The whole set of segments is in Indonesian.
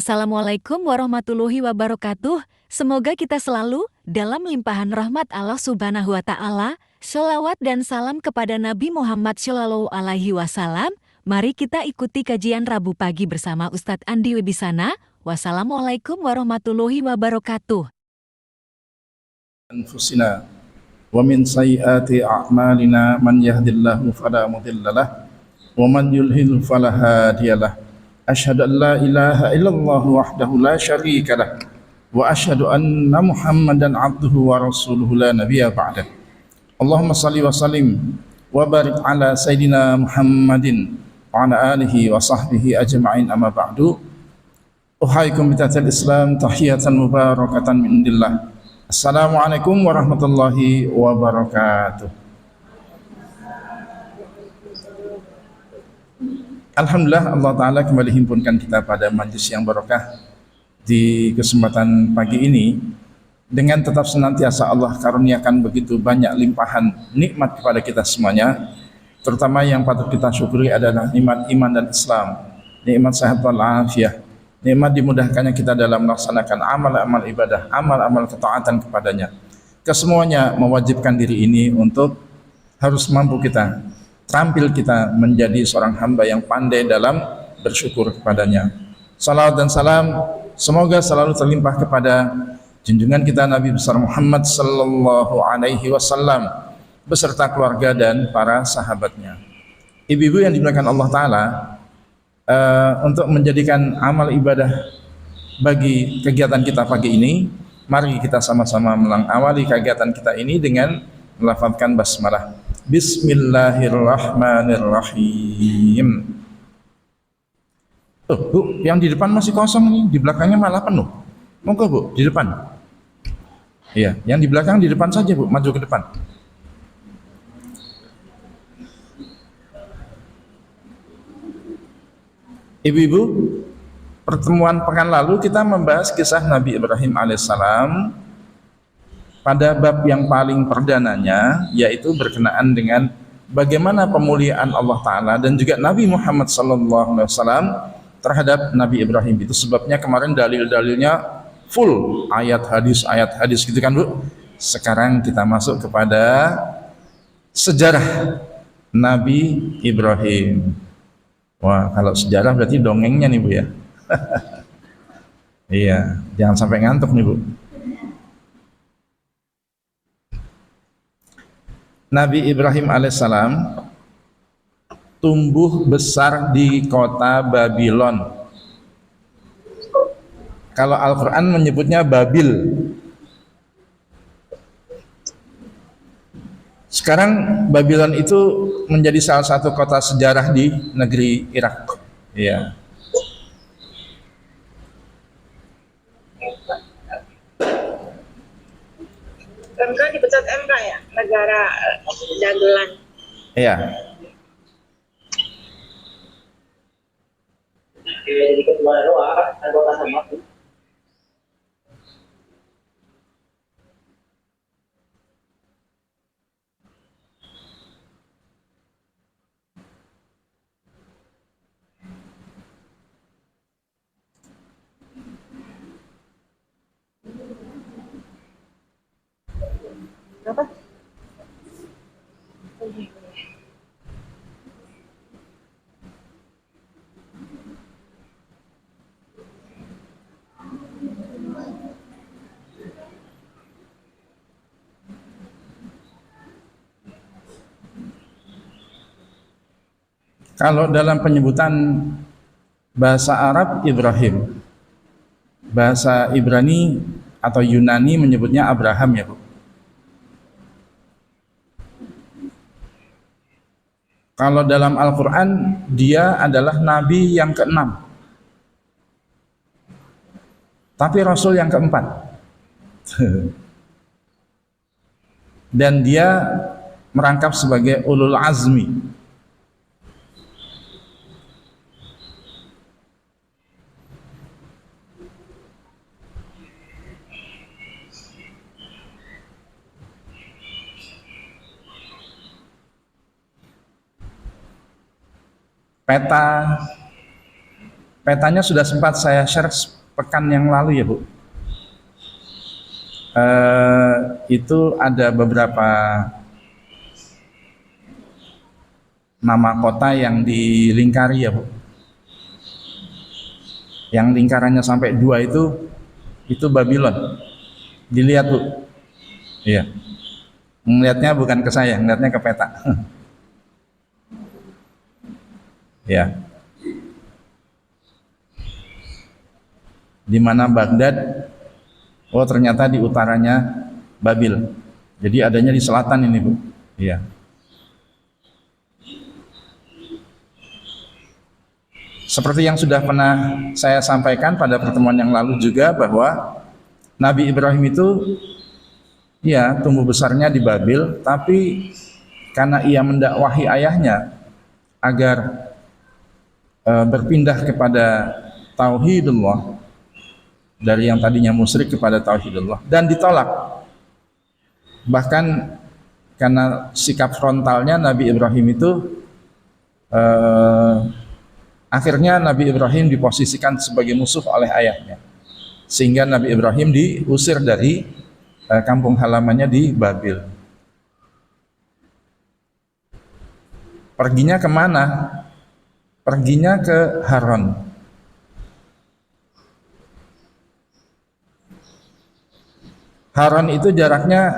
Assalamualaikum warahmatullahi wabarakatuh. Semoga kita selalu dalam limpahan rahmat Allah Subhanahu wa Ta'ala. Sholawat dan salam kepada Nabi Muhammad Shallallahu Alaihi Wasallam. Mari kita ikuti kajian Rabu pagi bersama Ustadz Andi Wibisana. Wassalamualaikum warahmatullahi wabarakatuh. Anfusina wa min sayyiati a'malina man yahdihillahu fala mudhillalah wa man yudlil fala hadiyalah. Asyhadu an la ilaha illallah wahdahu la syarikalah wa asyhadu anna Muhammadan abduhu wa rasuluhu la nabiyya ba'dah. Allahumma shalli wa sallim wa barik ala sayyidina Muhammadin wa ala alihi wa sahbihi ajma'in, amma ba'du. Uhaikum bitatil Islam tahiyatan mubarakatan min indillah. Assalamualaikum warahmatullahi wabarakatuh. Alhamdulillah, Allah Ta'ala kembali himpunkan kita pada majlis yang barokah di kesempatan pagi ini, dengan tetap senantiasa Allah karuniakan begitu banyak limpahan nikmat kepada kita semuanya. Terutama yang patut kita syukuri adalah nikmat iman dan Islam, nikmat sehat wal afiah, nikmat dimudahkannya kita dalam melaksanakan amal-amal ibadah, amal-amal ketaatan kepadanya. Kesemuanya mewajibkan diri ini untuk harus mampu kita, terampil kita menjadi seorang hamba yang pandai dalam bersyukur kepadanya. Salawat dan salam semoga selalu terlimpah kepada junjungan kita Nabi besar Muhammad sallallahu alaihi wasallam beserta keluarga dan para sahabatnya. Ibu-ibu yang dimuliakan Allah Ta'ala, untuk menjadikan amal ibadah bagi kegiatan kita pagi ini, mari kita sama-sama mengawali kegiatan kita ini dengan melafazkan basmalah. Bismillahirrahmanirrahim. Oh, Bu, yang di depan masih kosong nih, di belakangnya malah penuh. Monggo, Bu, di depan. Iya, yang di belakang di depan saja, Bu, maju ke depan. Ibu-ibu, pertemuan pekan lalu kita membahas kisah Nabi Ibrahim alaihissalam pada bab yang paling perdananya, yaitu berkenaan dengan bagaimana pemuliaan Allah Ta'ala dan juga Nabi Muhammad SAW terhadap Nabi Ibrahim. Itu sebabnya kemarin dalil-dalilnya full ayat hadis gitu kan, Bu. Sekarang kita masuk kepada sejarah Nabi Ibrahim. Wah, kalau sejarah berarti dongengnya nih, Bu, ya. Iya, jangan sampai ngantuk nih, Bu. Nabi Ibrahim alaihissalam tumbuh besar di kota Babylon. Kalau Al-Quran menyebutnya Babil. Sekarang Babylon itu menjadi salah satu kota sejarah di negeri Irak. Ya. MK dipecat MK ya, negara dagelan. Iya. Apa? Kalau dalam penyebutan bahasa Arab Ibrahim, bahasa Ibrani atau Yunani menyebutnya Abraham, ya, Bu. Kalau dalam Al-Quran dia adalah Nabi yang ke-6, tapi Rasul yang ke-4. Dan dia merangkap sebagai ulul azmi. Peta Petanya sudah sempat saya share pekan yang lalu ya Bu. Itu ada beberapa nama kota yang dilingkari ya Bu. Yang lingkarannya sampai 2 itu Babylon. Dilihat Bu. Iya. Melihatnya bukan ke saya, melihatnya ke peta. Ya. Di mana Baghdad? Oh, ternyata di utaranya Babil. Jadi adanya di selatan ini, Bu. Iya. Seperti yang sudah pernah saya sampaikan pada pertemuan yang lalu juga, bahwa Nabi Ibrahim itu ya tumbuh besarnya di Babil, tapi karena ia mendakwahi ayahnya agar berpindah kepada tauhidullah, dari yang tadinya musyrik kepada tauhidullah, dan ditolak. Bahkan karena sikap frontalnya Nabi Ibrahim itu, akhirnya Nabi Ibrahim diposisikan sebagai musuh oleh ayahnya, sehingga Nabi Ibrahim diusir dari kampung halamannya di Babil. Perginya kemana? Perginya ke Haran. Haran itu jaraknya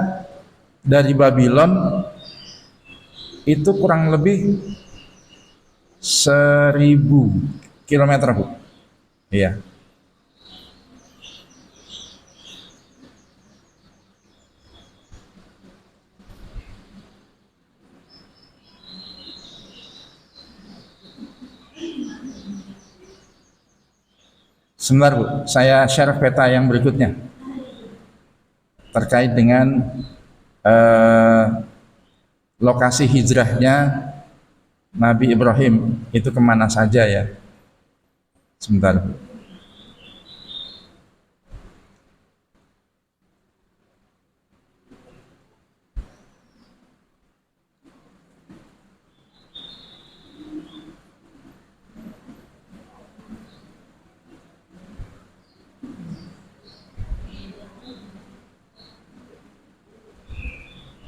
dari Babylon itu kurang lebih 1000 kilometer, Bu. Iya. Sebentar Bu, saya share peta yang berikutnya terkait dengan lokasi hijrahnya Nabi Ibrahim itu kemana saja ya. Sebentar Bu.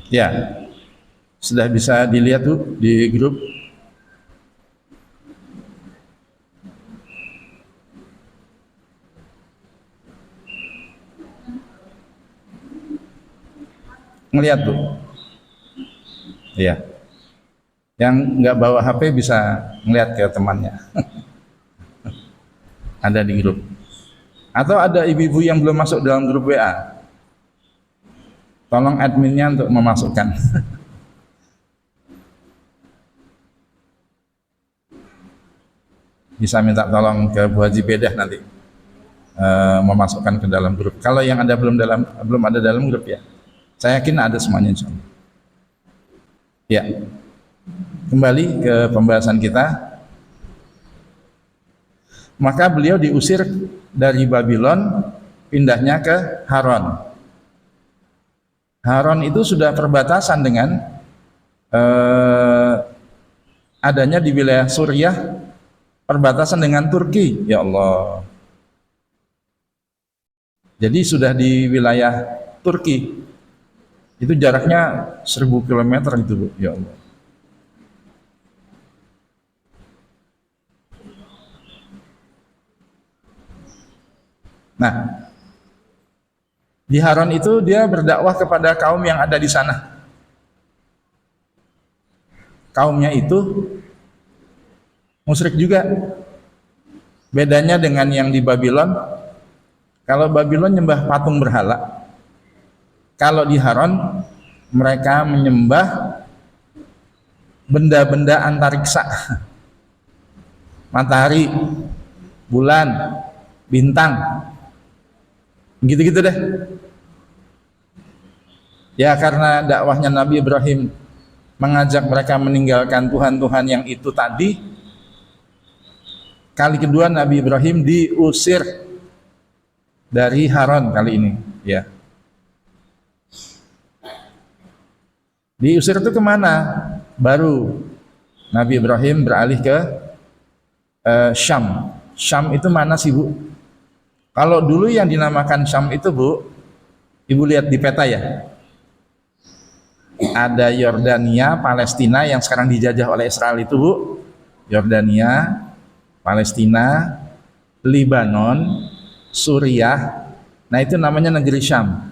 Ya, sudah bisa dilihat tuh di grup. Ngelihat tuh. Iya. Yang nggak bawa HP bisa ngelihat ke temannya. Ada di grup. Atau ada ibu-ibu yang belum masuk dalam grup WA. Tolong adminnya untuk memasukkan. Bisa minta tolong ke Bu Haji Bedah nanti memasukkan ke dalam grup. Kalau yang ada belum ada dalam grup ya, saya yakin ada semuanya insyaallah. Ya, kembali ke pembahasan kita. Maka beliau diusir dari Babylon, pindahnya ke Haran. Haran itu sudah perbatasan dengan adanya di wilayah Suriah, perbatasan dengan Turki. Ya Allah. Jadi sudah di wilayah Turki. Itu jaraknya 1000 km itu, Bu. Ya Allah. Nah, di Haran itu dia berdakwah kepada kaum yang ada di sana. Kaumnya itu musyrik juga. Bedanya dengan yang di Babylon, kalau Babylon nyembah patung berhala. Kalau di Haran mereka menyembah benda-benda antariksa. Matahari, bulan, bintang. Gitu-gitu deh. Ya karena dakwahnya Nabi Ibrahim mengajak mereka meninggalkan Tuhan-Tuhan yang itu tadi, kali kedua Nabi Ibrahim diusir dari Haran kali ini, ya. Diusir itu kemana? Baru Nabi Ibrahim beralih ke Syam. Syam itu mana sih Bu? Kalau dulu yang dinamakan Syam itu Bu, Ibu lihat di peta ya. Ada Yordania, Palestina yang sekarang dijajah oleh Israel itu Bu. Yordania, Palestina, Libanon, Suriah. Nah itu namanya negeri Syam.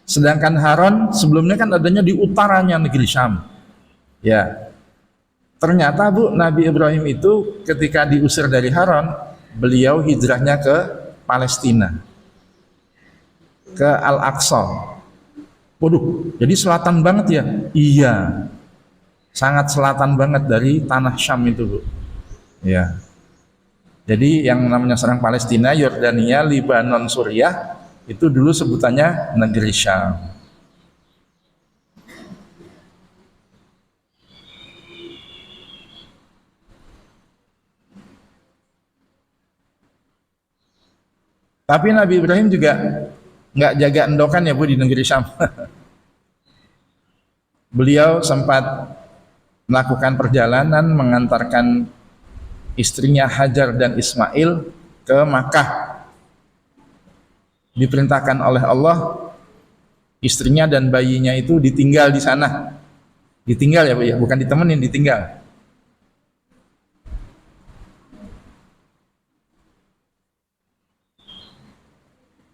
Sedangkan Haran sebelumnya kan adanya di utaranya negeri Syam. Ya. Ternyata Bu, Nabi Ibrahim itu ketika diusir dari Haran, beliau hijrahnya ke Palestina, ke Al-Aqsa. Waduh, jadi selatan banget ya? Iya, sangat selatan banget dari tanah Syam itu Bu. Ya. Jadi yang namanya sekarang Palestina, Yordania, Libanon, Suriah itu dulu sebutannya negeri Syam. Tapi Nabi Ibrahim juga nggak jaga endokan ya Bu di negeri Syam. Beliau sempat melakukan perjalanan mengantarkan istrinya Hajar dan Ismail ke Makkah. Diperintahkan oleh Allah istrinya dan bayinya itu ditinggal di sana. Ditinggal ya Bu ya, bukan ditemenin, ditinggal.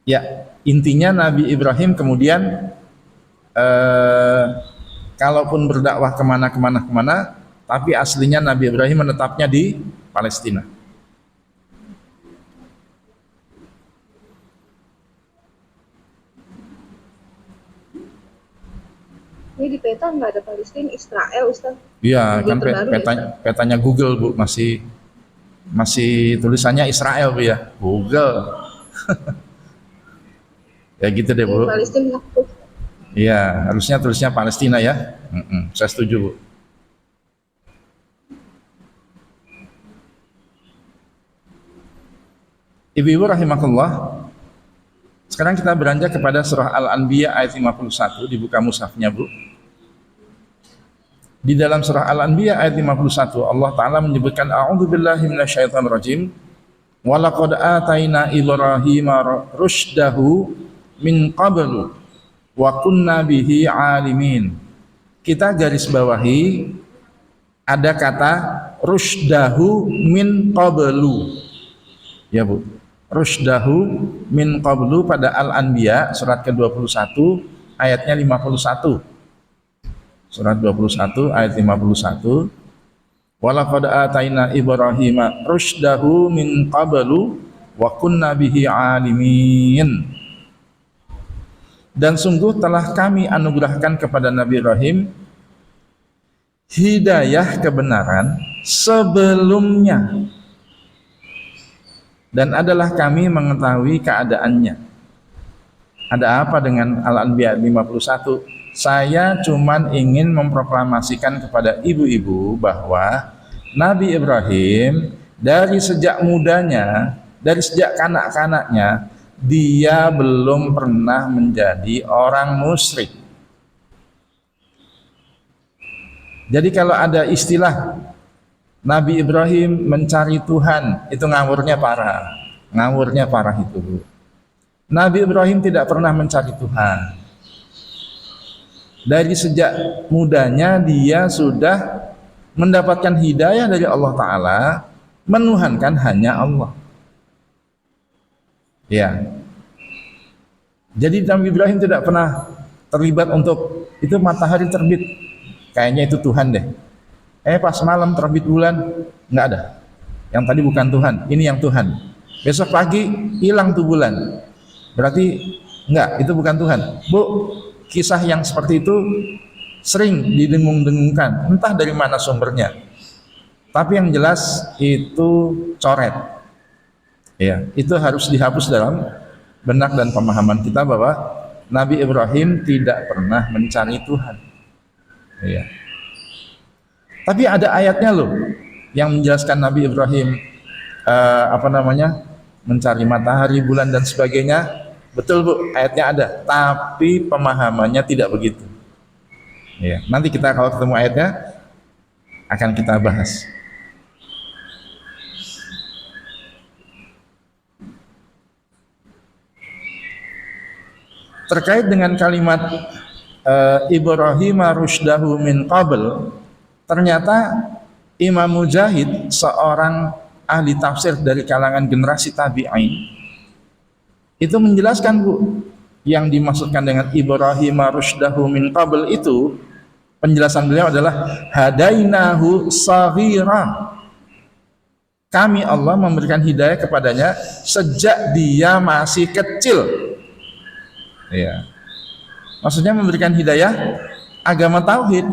Ya, intinya Nabi Ibrahim kemudian kalaupun berdakwah kemana, tapi aslinya Nabi Ibrahim menetapnya di Palestina. Ini di peta nggak ada Palestina, Israel, Ustaz. Iya, kan Terbaru petanya Google Bu, masih tulisannya Israel Bu ya, Google. Ya gitu deh Bu. Palestina. Iya, harusnya tulisnya Palestina ya. Saya setuju Bu. Ibu-ibu rahimakumullah. Sekarang kita beranjak kepada surah Al-Anbiya ayat 51, dibuka mushafnya Bu. Di dalam surah Al-Anbiya ayat 51 Allah Ta'ala menyebutkan a'udzubillahi minasyaitonirrajim wa laqad ataina Ibrahima rusydahu min qablu wa kunna bihi alimin. Kita garis bawahi ada kata rusydahu min qablu. Ya Bu. Rusydahu min qablu pada Al-Anbiya surat ke-21 ayatnya 51. Surat 21 ayat 51. Walaqad ataina Ibrahima rusydahu min qablu wa kunna bihi alimin. Dan sungguh telah kami anugerahkan kepada Nabi Ibrahim hidayah kebenaran sebelumnya, dan adalah kami mengetahui keadaannya. Ada apa dengan Al-Anbiya 51? Saya cuman ingin memproklamasikan kepada ibu-ibu bahwa Nabi Ibrahim dari sejak mudanya, dari sejak kanak-kanaknya, dia belum pernah menjadi orang musyrik. Jadi kalau ada istilah Nabi Ibrahim mencari Tuhan, itu ngawurnya parah. Ngawurnya parah itu Bu. Nabi Ibrahim tidak pernah mencari Tuhan. Dari sejak mudanya dia sudah mendapatkan hidayah dari Allah Ta'ala, menuhankan hanya Allah. Ya. Jadi Nabi Ibrahim tidak pernah terlibat untuk itu matahari terbit, kayaknya itu Tuhan deh. Pas malam terbit bulan, nggak ada. Yang tadi bukan Tuhan, ini yang Tuhan. Besok pagi hilang tuh bulan, berarti nggak, itu bukan Tuhan. Bu, kisah yang seperti itu sering didengung-dengungkan, entah dari mana sumbernya. Tapi yang jelas itu coret. Ya, itu harus dihapus dalam benak dan pemahaman kita bahwa Nabi Ibrahim tidak pernah mencari Tuhan. Ya. Tapi ada ayatnya loh yang menjelaskan Nabi Ibrahim mencari matahari, bulan dan sebagainya. Betul Bu, ayatnya ada, tapi pemahamannya tidak begitu. Ya, nanti kita kalau ketemu ayatnya akan kita bahas. terkait dengan kalimat Ibrahim rusydahu min qabl, ternyata Imam Mujahid, seorang ahli tafsir dari kalangan generasi tabi'in, itu menjelaskan, Bu, yang dimaksudkan dengan Ibrahim rusydahu min qabl itu, penjelasan beliau adalah hadainahu saghira. Kami Allah memberikan hidayah kepadanya sejak dia masih kecil. Ya. Maksudnya memberikan hidayah agama tauhid.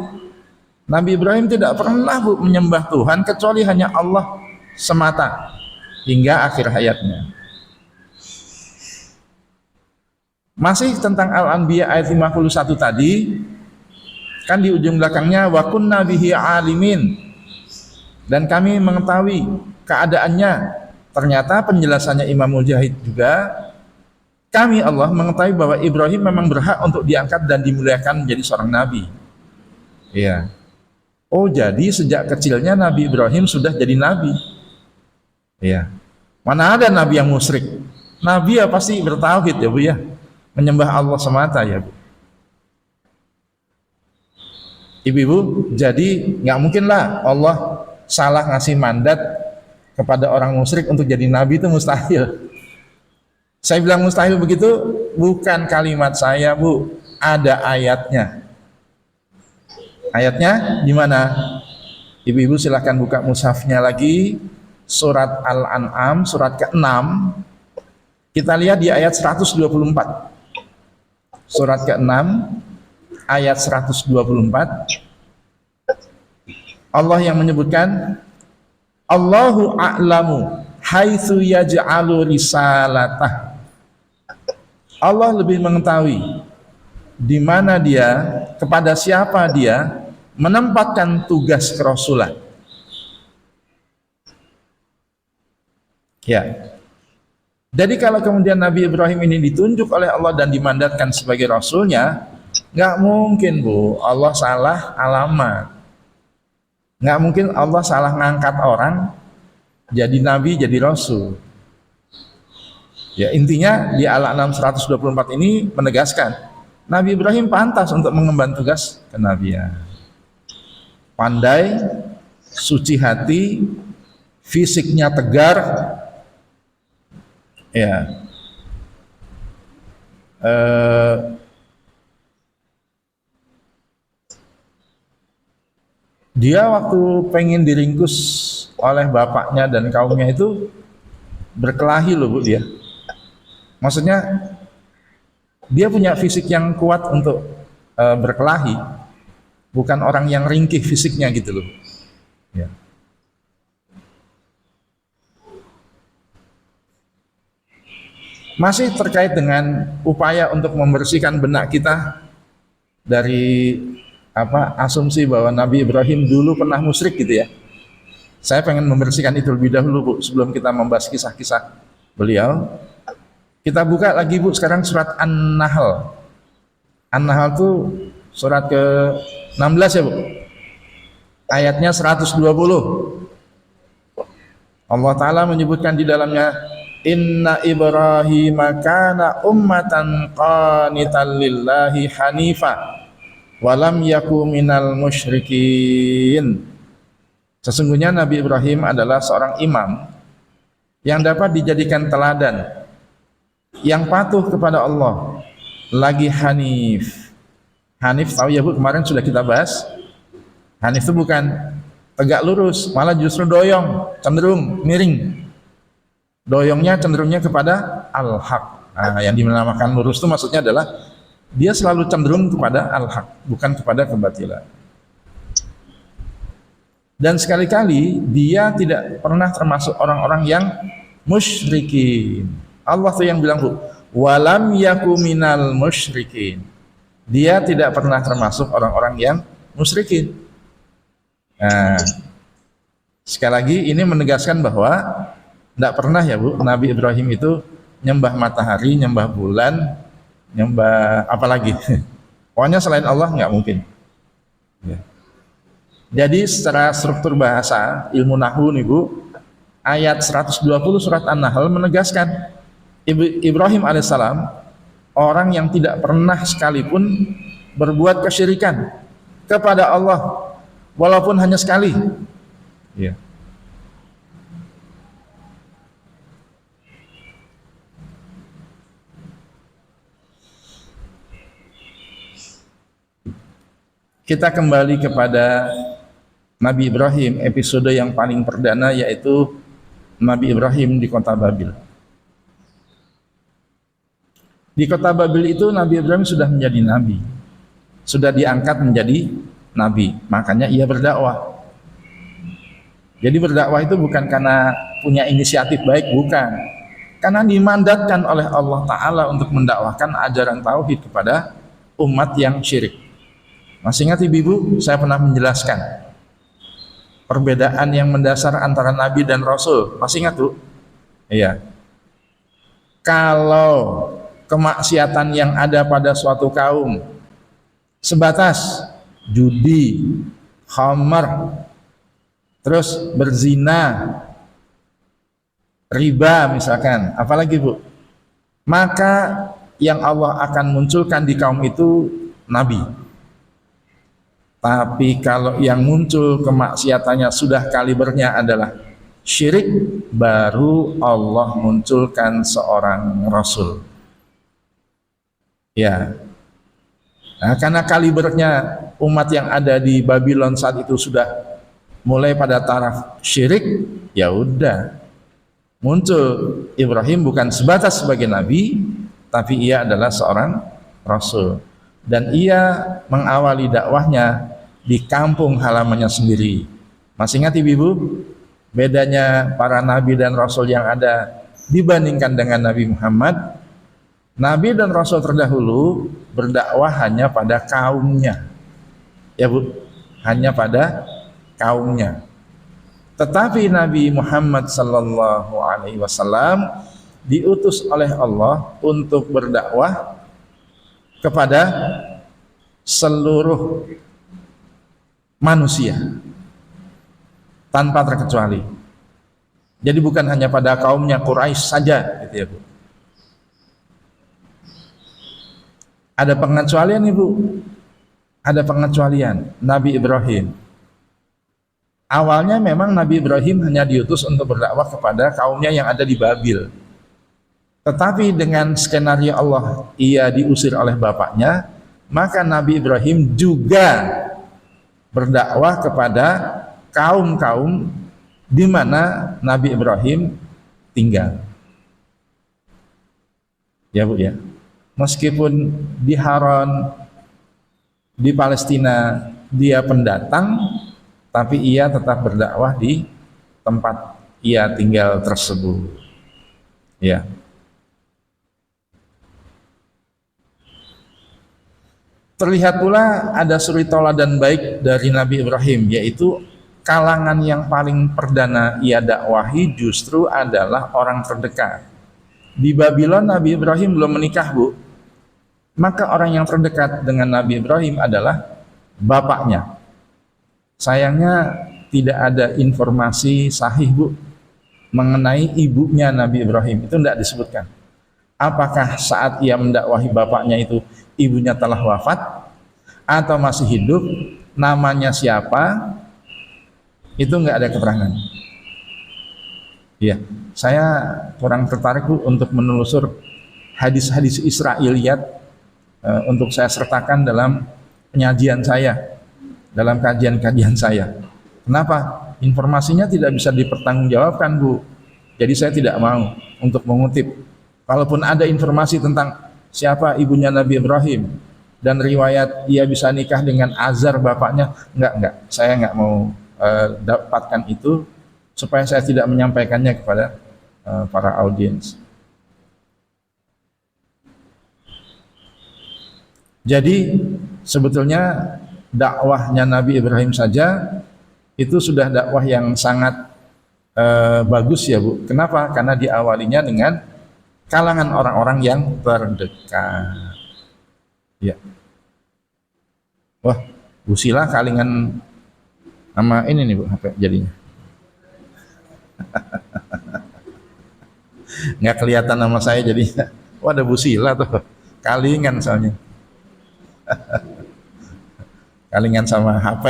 Nabi Ibrahim tidak pernah, Bu, menyembah Tuhan kecuali hanya Allah semata hingga akhir hayatnya. Masih tentang Al-Anbiya ayat 51 tadi, kan di ujung belakangnya wa kunna bihi alimin, dan kami mengetahui keadaannya. Ternyata penjelasannya Imam Mujahid juga, kami Allah mengetahui bahwa Ibrahim memang berhak untuk diangkat dan dimuliakan menjadi seorang nabi. Iya. Oh, jadi sejak kecilnya Nabi Ibrahim sudah jadi nabi. Iya. Mana ada nabi yang musyrik? Nabi ya pasti bertauhid ya, Bu, ya. Menyembah Allah semata ya, Bu. Ibu-ibu, jadi nggak mungkin lah Allah salah ngasih mandat kepada orang musyrik untuk jadi nabi, itu mustahil. Saya bilang mustahil begitu bukan kalimat saya, Bu, ada ayatnya. Ayatnya di mana? Ibu-ibu silahkan buka mushafnya lagi, surat Al-An'am surat ke-6. Kita lihat di ayat 124. Surat ke-6 ayat 124. Allah yang menyebutkan, Allahu a'lamu haitsu yaj'alu risalatah. Allah lebih mengetahui di mana dia, kepada siapa dia menempatkan tugas kerasulan. Ya. Jadi kalau kemudian Nabi Ibrahim ini ditunjuk oleh Allah dan dimandatkan sebagai rasulnya, nggak mungkin, Bu, Allah salah alamat. Nggak mungkin Allah salah ngangkat orang jadi nabi, jadi rasul. Ya, intinya di Al-An'am 124 ini menegaskan Nabi Ibrahim pantas untuk mengemban tugas kenabian. Pandai, suci hati, fisiknya tegar, ya. Dia waktu pengen diringkus oleh bapaknya dan kaumnya itu berkelahi loh, Bu, dia. Maksudnya dia punya fisik yang kuat untuk berkelahi, bukan orang yang ringkih fisiknya gitu loh. Ya. Masih terkait dengan upaya untuk membersihkan benak kita dari asumsi bahwa Nabi Ibrahim dulu pernah musyrik gitu ya. Saya pengen membersihkan itu lebih dahulu, Bu, sebelum kita membahas kisah-kisah beliau. Kita buka lagi, Bu, sekarang surat An-Nahl. An-Nahl itu surat ke-16 ya, Bu. Ayatnya 120. Allah Ta'ala menyebutkan di dalamnya, Inna Ibrahim kana ummatan qanitan lillahi hanifa walam yaku minal musyrikin. Sesungguhnya Nabi Ibrahim adalah seorang imam yang dapat dijadikan teladan, yang patuh kepada Allah, lagi hanif. Hanif tahu ya, Bu, kemarin sudah kita bahas. Hanif itu bukan tegak lurus, malah justru doyong, cenderung miring. Doyongnya cenderungnya kepada al-haq. Nah, yang dinamakan lurus itu maksudnya adalah dia selalu cenderung kepada al-haq, bukan kepada kebatilan. Dan sekali-kali dia tidak pernah termasuk orang-orang yang musyrikin. Allah tuh yang bilang, Bu, walam yaku minal musyrikin. Dia tidak pernah termasuk orang-orang yang musyrikin. Nah, sekali lagi ini menegaskan bahwa tidak pernah ya, Bu, Nabi Ibrahim itu nyembah matahari, nyembah bulan, nyembah apa lagi. Pokoknya selain Allah nggak mungkin. Ya. Jadi secara struktur bahasa ilmu nahwu nih, Bu, ayat 120 surat An-Nahl menegaskan Ibrahim alaihissalam orang yang tidak pernah sekalipun berbuat kesyirikan kepada Allah walaupun hanya sekali. Ya. Kita kembali kepada Nabi Ibrahim, episode yang paling perdana, yaitu Nabi Ibrahim di kota Babil. Di kota Babil itu Nabi Ibrahim sudah menjadi nabi, sudah diangkat menjadi nabi, makanya ia berdakwah. Jadi berdakwah itu bukan karena punya inisiatif baik, bukan, karena dimandatkan oleh Allah Ta'ala untuk mendakwahkan ajaran tauhid kepada umat yang syirik. Masih ingat ibu-ibu, saya pernah menjelaskan perbedaan yang mendasar antara nabi dan rasul. Masih ingat tuh? Iya. Kalau kemaksiatan yang ada pada suatu kaum sebatas judi, khamar, terus berzina, riba misalkan, apalagi bu, maka yang Allah akan munculkan di kaum itu nabi. Tapi kalau yang muncul kemaksiatannya sudah kalibernya adalah syirik, baru Allah munculkan seorang rasul. Ya. Nah, karena kalibernya umat yang ada di Babylon saat itu sudah mulai pada taraf syirik, ya udah muncul Ibrahim bukan sebatas sebagai nabi, tapi ia adalah seorang rasul. Dan ia mengawali dakwahnya di kampung halamannya sendiri. Masih ingat ibu-ibu bedanya para nabi dan rasul yang ada dibandingkan dengan Nabi Muhammad? Nabi dan rasul terdahulu berdakwah hanya pada kaumnya, ya bu, hanya pada kaumnya. Tetapi Nabi Muhammad sallallahu alaihi wasallam diutus oleh Allah untuk berdakwah kepada seluruh manusia tanpa terkecuali. Jadi bukan hanya pada kaumnya Quraisy saja, gitu ya bu. Ada pengecualian ibu, ada pengecualian. Nabi Ibrahim, awalnya memang Nabi Ibrahim hanya diutus untuk berdakwah kepada kaumnya yang ada di Babil. Tetapi dengan skenario Allah, ia diusir oleh bapaknya, maka Nabi Ibrahim juga berdakwah kepada kaum-kaum di mana Nabi Ibrahim tinggal. Ya bu ya. Meskipun di Haran, di Palestina dia pendatang, tapi ia tetap berdakwah di tempat ia tinggal tersebut. Ya. Terlihat pula ada suri tauladan baik dari Nabi Ibrahim, yaitu kalangan yang paling perdana ia dakwahi justru adalah orang terdekat. Di Babylon Nabi Ibrahim belum menikah bu, maka orang yang terdekat dengan Nabi Ibrahim adalah bapaknya. Sayangnya tidak ada informasi sahih bu mengenai ibunya Nabi Ibrahim, itu tidak disebutkan. Apakah saat ia mendakwahi bapaknya itu ibunya telah wafat atau masih hidup, namanya siapa, itu enggak ada keterangan. Ya, saya kurang tertarik bu untuk menelusur hadis-hadis Israiliyat untuk saya sertakan dalam penyajian saya, dalam kajian-kajian saya. Kenapa? Informasinya tidak bisa dipertanggungjawabkan bu. Jadi saya tidak mau untuk mengutip. Kalaupun ada informasi tentang siapa ibunya Nabi Ibrahim dan riwayat ia bisa nikah dengan Azar bapaknya, enggak, saya enggak mau dapatkan itu supaya saya tidak menyampaikannya kepada para audiens. Jadi sebetulnya dakwahnya Nabi Ibrahim saja itu sudah dakwah yang sangat bagus ya bu. Kenapa? Karena diawalinya dengan kalangan orang-orang yang terdekat. Ya. Wah, Bu Sila kalingan sama ini nih Bu, HP jadinya. Nggak kelihatan nama saya jadinya. Wah, ada Bu Sila tuh. Kalingan soalnya. Kalingan sama HP.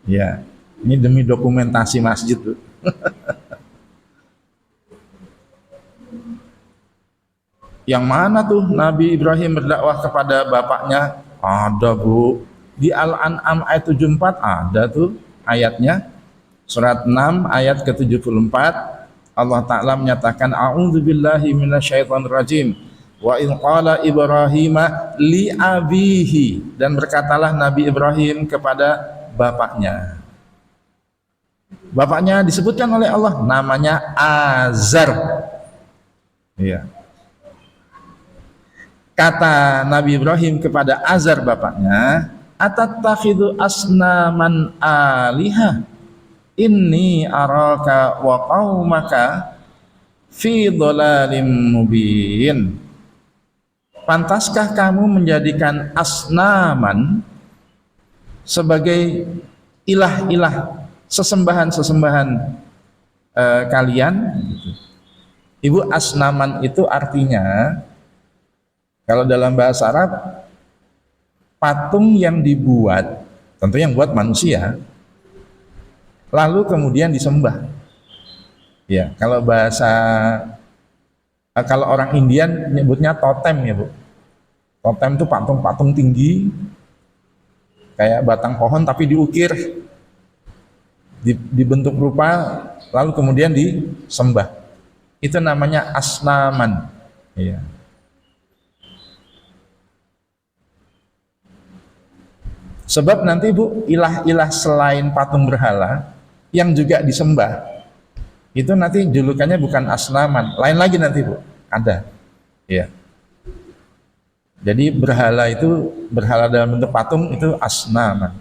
Ya, ini demi dokumentasi masjid tuh. Yang mana tuh Nabi Ibrahim berdakwah kepada bapaknya? Ada Bu. Di Al-An'am ayat 74 ada tuh ayatnya. Surat 6 ayat ke-74 Allah Ta'ala menyatakan A'udzubillahi minasyaitonirrajim wa in qala Ibrahima li abihi, dan berkatalah Nabi Ibrahim kepada bapaknya. Bapaknya disebutkan oleh Allah, namanya Azar. Iya. Kata Nabi Ibrahim kepada Azar bapaknya, atattakhidhu asnaman aliha inni araka wa qaumaka fi dhalalim mubin. Pantaskah kamu menjadikan asnaman sebagai ilah-ilah, sesembahan-sesembahan kalian? Ibu, asnaman itu artinya, kalau dalam bahasa Arab, patung yang dibuat, tentu yang buat manusia, lalu kemudian disembah. Ya, kalau orang Indian nyebutnya totem ya Bu. Totem itu patung-patung tinggi, kayak batang pohon tapi diukir, dibentuk rupa, lalu kemudian disembah. Itu namanya asnaman. Ya. Sebab nanti Bu, ilah-ilah selain patung berhala yang juga disembah, itu nanti julukannya bukan asnaman, lain lagi nanti Bu, ada. Ya. Jadi berhala dalam bentuk patung itu asnaman.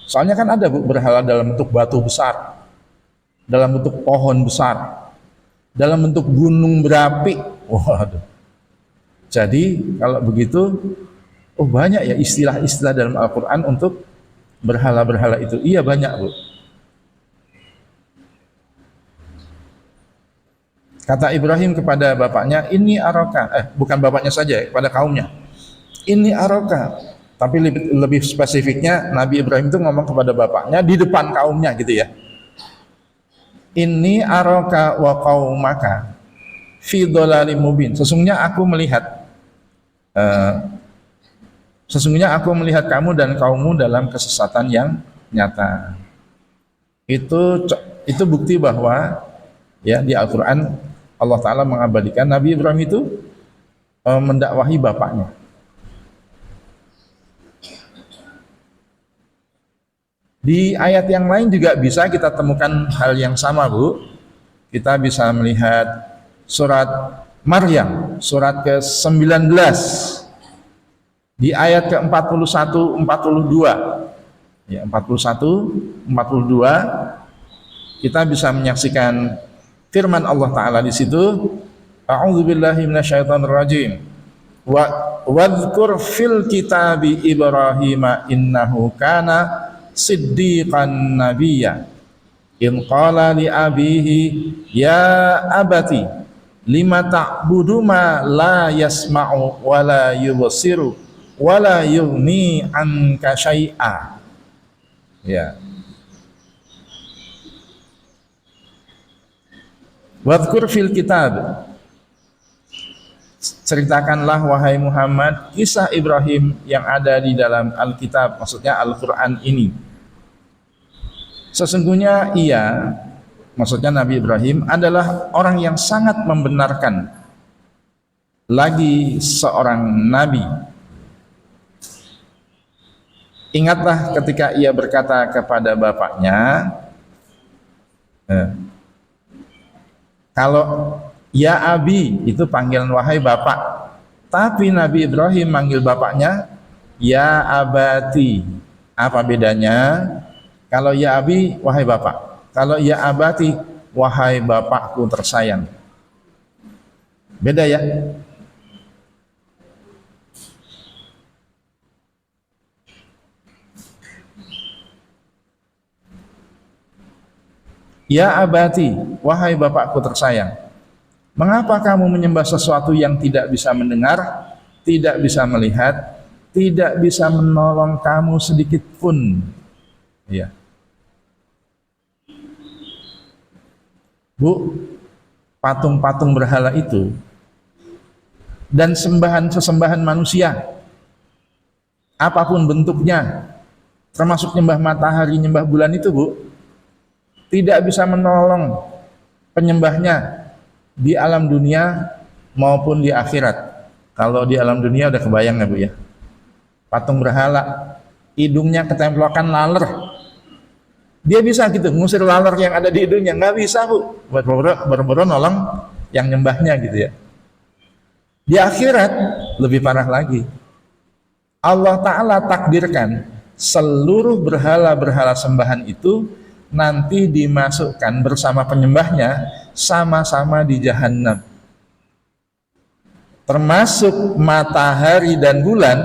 Soalnya kan ada Bu, berhala dalam bentuk batu besar, dalam bentuk pohon besar, dalam bentuk gunung berapi. Waduh. Jadi kalau begitu, banyak ya istilah-istilah dalam Al-Quran untuk berhala-berhala itu. Iya banyak Bu. Kata Ibrahim kepada bapaknya, ini araka, bukan bapaknya saja, kepada kaumnya. Ini araka, tapi lebih spesifiknya Nabi Ibrahim itu ngomong kepada bapaknya di depan kaumnya gitu ya. Ini araka wa qaumaka fi dhalalim mubin. Sesungguhnya aku melihat kamu dan kaummu dalam kesesatan yang nyata. Itu bukti bahwa ya di Al-Quran Allah Ta'ala mengabadikan Nabi Ibrahim itu mendakwahi bapaknya. Di ayat yang lain juga bisa kita temukan hal yang sama Bu. Kita bisa melihat surat Maryam, surat ke-19. Di ayat ke-41, 42, ya 41, 42, kita bisa menyaksikan firman Allah Ta'ala di situ. A'udzubillahi minasyaitonirrajim. Wadhkur fil kitabi Ibrahim innahu kana siddiqan nabiyya. In qala li abihi ya abati lima ta'budu ma la yasma'u wa la yubsiru wala yughni anka syai'a. Ya. Wadhkur fil kitab. Ceritakanlah wahai Muhammad kisah Ibrahim yang ada di dalam Alkitab, maksudnya Al-Qur'an ini. Sesungguhnya ia, maksudnya Nabi Ibrahim, adalah orang yang sangat membenarkan, lagi seorang nabi. Ingatlah ketika ia berkata kepada bapaknya, kalau ya abi itu panggilan wahai bapak, tapi Nabi Ibrahim manggil bapaknya ya abati. Apa bedanya? Kalau ya abi wahai bapak, kalau ya abati wahai bapakku tersayang. Beda ya? Ya abati, wahai bapakku tersayang, mengapa kamu menyembah sesuatu yang tidak bisa mendengar, tidak bisa melihat, tidak bisa menolong kamu sedikit pun? Ya. Bu, patung-patung berhala itu dan sesembahan manusia, apapun bentuknya, termasuk nyembah matahari, nyembah bulan itu, Bu, tidak bisa menolong penyembahnya di alam dunia maupun di akhirat. Kalau di alam dunia udah kebayang ya, Bu ya. Patung berhala, hidungnya ketemplokan laler. Dia bisa gitu ngusir laler yang ada di hidungnya? Nggak bisa, Bu. Boro-boro nolong yang nyembahnya gitu ya. Di akhirat lebih parah lagi. Allah Ta'ala takdirkan seluruh berhala-berhala sembahan itu nanti dimasukkan bersama penyembahnya sama-sama di jahanam. Termasuk matahari dan bulan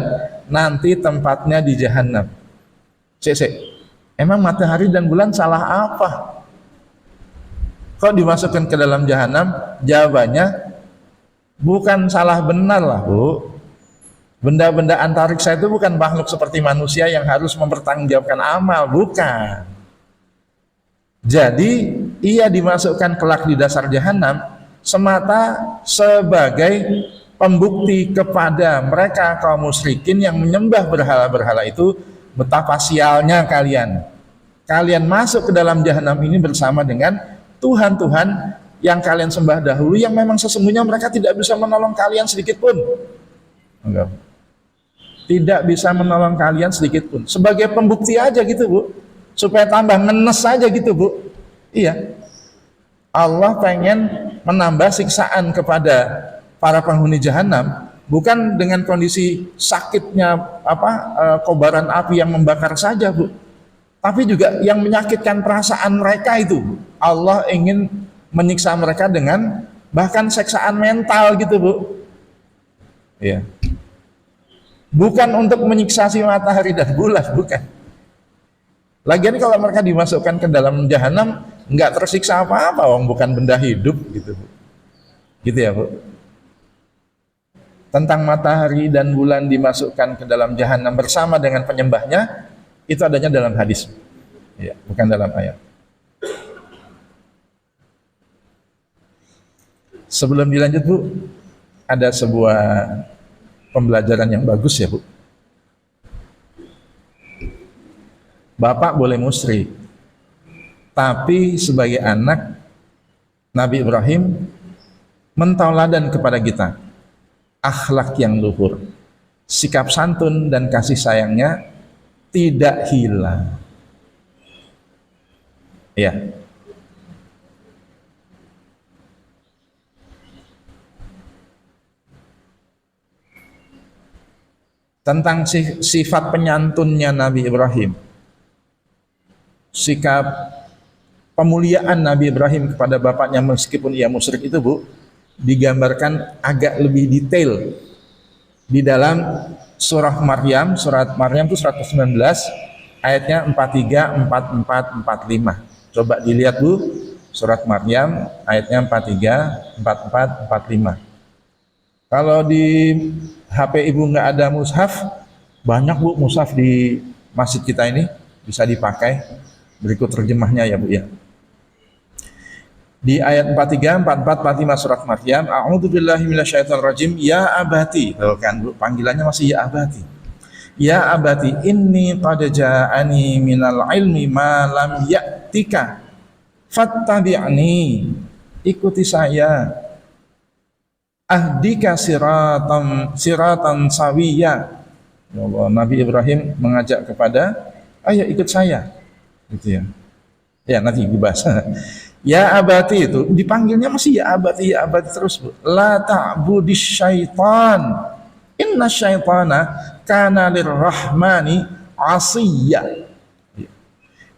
nanti tempatnya di jahanam. Emang matahari dan bulan salah apa? Kok dimasukkan ke dalam jahanam? Jawabannya bukan salah benar lah, Bu. Benda-benda antariksa itu bukan makhluk seperti manusia yang harus mempertanggungjawabkan amal, bukan. Jadi ia dimasukkan kelak di dasar jahanam semata sebagai pembukti kepada mereka kaum musyrikin yang menyembah berhala-berhala itu, betapa sialnya kalian. Kalian masuk ke dalam jahanam ini bersama dengan Tuhan-Tuhan yang kalian sembah dahulu, yang memang sesungguhnya mereka tidak bisa menolong kalian sedikit pun. Enggak. Tidak bisa menolong kalian sedikit pun. Sebagai pembukti aja gitu, Bu. Supaya tambah ngenes aja gitu, Bu. Iya. Allah pengen menambah siksaan kepada para penghuni jahanam, bukan dengan kondisi sakitnya kobaran api yang membakar saja, Bu. Tapi juga yang menyakitkan perasaan mereka itu. Allah ingin menyiksa mereka dengan bahkan siksaan mental gitu, Bu. Iya. Bukan untuk menyiksa si matahari dan bulan, bukan. Lagian kalau mereka dimasukkan ke dalam jahanam nggak tersiksa apa-apa, wong bukan benda hidup gitu, Bu. Gitu ya, Bu. Tentang matahari dan bulan dimasukkan ke dalam jahanam bersama dengan penyembahnya, itu adanya dalam hadis, ya, bukan dalam ayat. Sebelum dilanjut, Bu, ada sebuah pembelajaran yang bagus ya, Bu. Bapak boleh musyrik, tapi sebagai anak Nabi Ibrahim mentauladan kepada kita akhlak yang luhur, sikap santun dan kasih sayangnya tidak hilang. Ya. Tentang sifat penyantunnya Nabi Ibrahim, sikap pemuliaan Nabi Ibrahim kepada bapaknya meskipun ia musyrik itu, Bu, digambarkan agak lebih detail di dalam surat Maryam itu surat ke-19 ayatnya 43, 44, 45. Coba dilihat, Bu, surat Maryam ayatnya 43, 44, 45. Kalau di HP Ibu nggak ada mushaf, banyak, Bu, mushaf di masjid kita ini, bisa dipakai. Berikut terjemahnya ya, Bu ya. Di ayat 43, 44, 45 surat Maryam, a'udzubillahi minasyaitonirrajim, ya abati. Tuh kan, Bu, panggilannya masih ya abati. Ya abati, inni qad ja'ani minal ilmi ma lam ya'tika fattabi'ni. Ikuti saya. Ahdika siratan sawiyya. Ya Allah, Nabi Ibrahim mengajak kepada, ayo ikut saya. Gitu ya. Ya, nanti dibahas. Ya abati itu dipanggilnya masih ya abati terus, Bu. La ta'budis syaitan. Inna syaitana kana lirrahmani asiyya.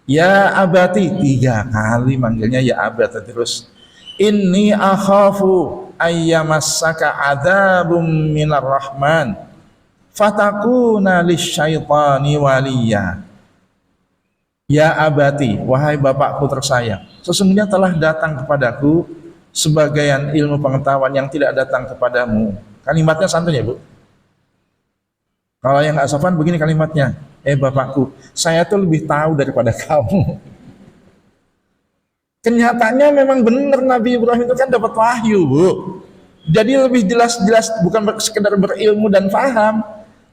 Ya abati 3 kali manggilnya ya abati terus. Inni akhafu ayyamassaka adzabum minar rahman fatakuna lisyaitani waliya. Ya abati, wahai bapakku tersayang, sesungguhnya telah datang kepadaku sebagian ilmu pengetahuan yang tidak datang kepadamu. Kalimatnya santun ya Bu. Kalau yang nggak sopan begini kalimatnya, bapakku, saya tuh lebih tahu daripada kamu. Kenyataannya memang benar Nabi Ibrahim itu kan dapat wahyu Bu. Jadi lebih jelas-jelas bukan sekedar berilmu dan paham,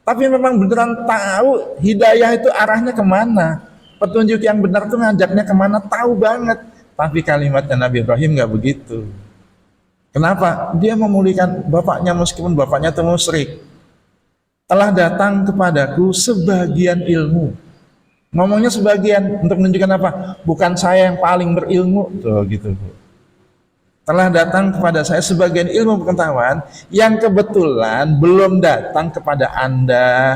tapi memang beneran tahu hidayah itu arahnya kemana. Petunjuk yang benar tuh ngajaknya kemana, tahu banget. Tapi kalimatnya Nabi Ibrahim nggak begitu. Kenapa? Dia memulihkan bapaknya meskipun bapaknya itu musyrik. Telah datang kepadaku sebagian ilmu. Ngomongnya sebagian untuk menunjukkan apa? Bukan saya yang paling berilmu, tuh gitu Bu. Telah datang kepada saya sebagian ilmu pengetahuan yang kebetulan belum datang kepada Anda.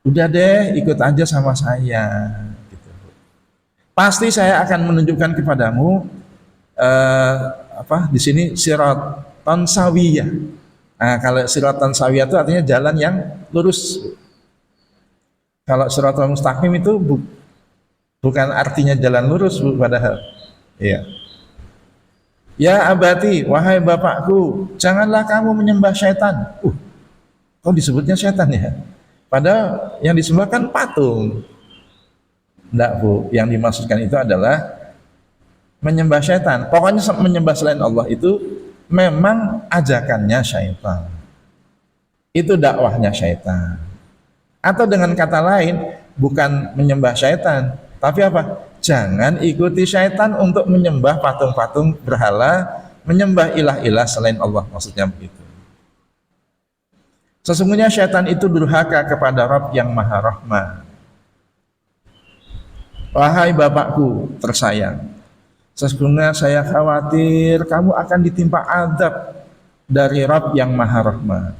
Udah deh, ikut aja sama saya. Gitu. Pasti saya akan menunjukkan kepadamu di sini siratan sawiyah. Nah, kalau siratan sawiyah itu artinya jalan yang lurus. Kalau siratal mustaqim itu bukan artinya jalan lurus Bu, padahal. Iya. Ya abati, wahai bapakku, janganlah kamu menyembah syaitan. Kok disebutnya syaitan ya? Padahal yang disembah kan patung. Enggak Bu, yang dimaksudkan itu adalah menyembah syaitan. Pokoknya menyembah selain Allah itu memang ajakannya syaitan. Itu dakwahnya syaitan. Atau dengan kata lain, bukan menyembah syaitan, tapi apa? Jangan ikuti syaitan untuk menyembah patung-patung berhala, menyembah ilah-ilah selain Allah, maksudnya begitu. Sesungguhnya syaitan itu durhaka kepada Rabb yang Maha Rahman. Wahai bapakku tersayang, sesungguhnya saya khawatir kamu akan ditimpa azab dari Rabb yang Maha Rahman.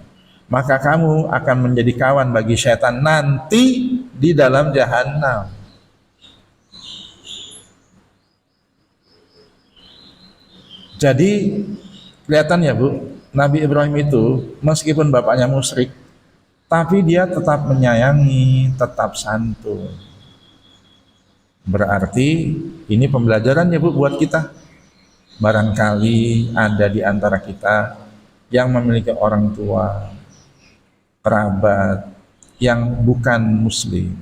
Maka kamu akan menjadi kawan bagi syaitan nanti di dalam jahanam. Jadi kelihatan ya Bu, Nabi Ibrahim itu meskipun bapaknya musyrik, tapi dia tetap menyayangi, tetap santun. Berarti ini pembelajaran ya Bu buat kita. Barangkali ada di antara kita yang memiliki orang tua, kerabat yang bukan muslim.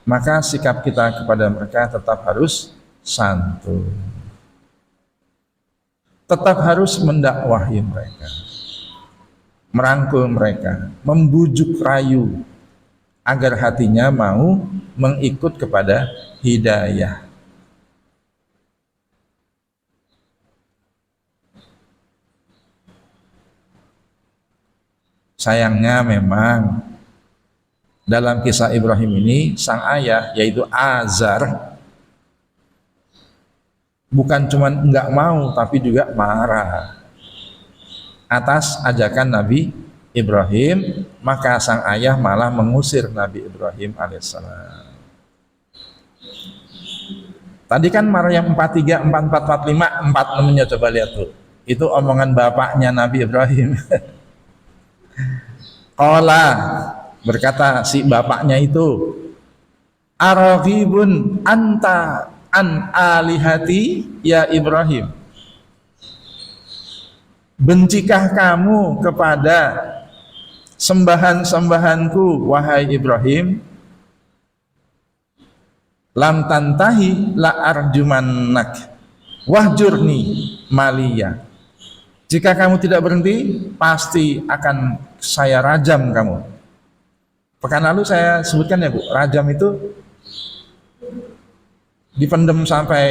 Maka sikap kita kepada mereka tetap harus santun. Tetap harus mendakwahi mereka, merangkul mereka, membujuk rayu agar hatinya mau mengikut kepada hidayah. Sayangnya memang dalam kisah Ibrahim ini sang ayah yaitu Azar bukan cuma enggak mau tapi juga marah atas ajakan Nabi Ibrahim, maka sang ayah malah mengusir Nabi Ibrahim alaihissalam. Tadi kan Maryam 43, 44, 45, 46-nya coba lihat tuh. Itu omongan bapaknya Nabi Ibrahim. Qala, berkata si bapaknya itu, araghibun anta an alihati ya Ibrahim. Bencikah kamu kepada sembahan-sembahanku wahai Ibrahim? Lam tantahi la arjumannak wahjurni maliya. Jika kamu tidak berhenti, pasti akan saya rajam kamu. Pekan lalu saya sebutkan ya Bu, rajam itu dipendem sampai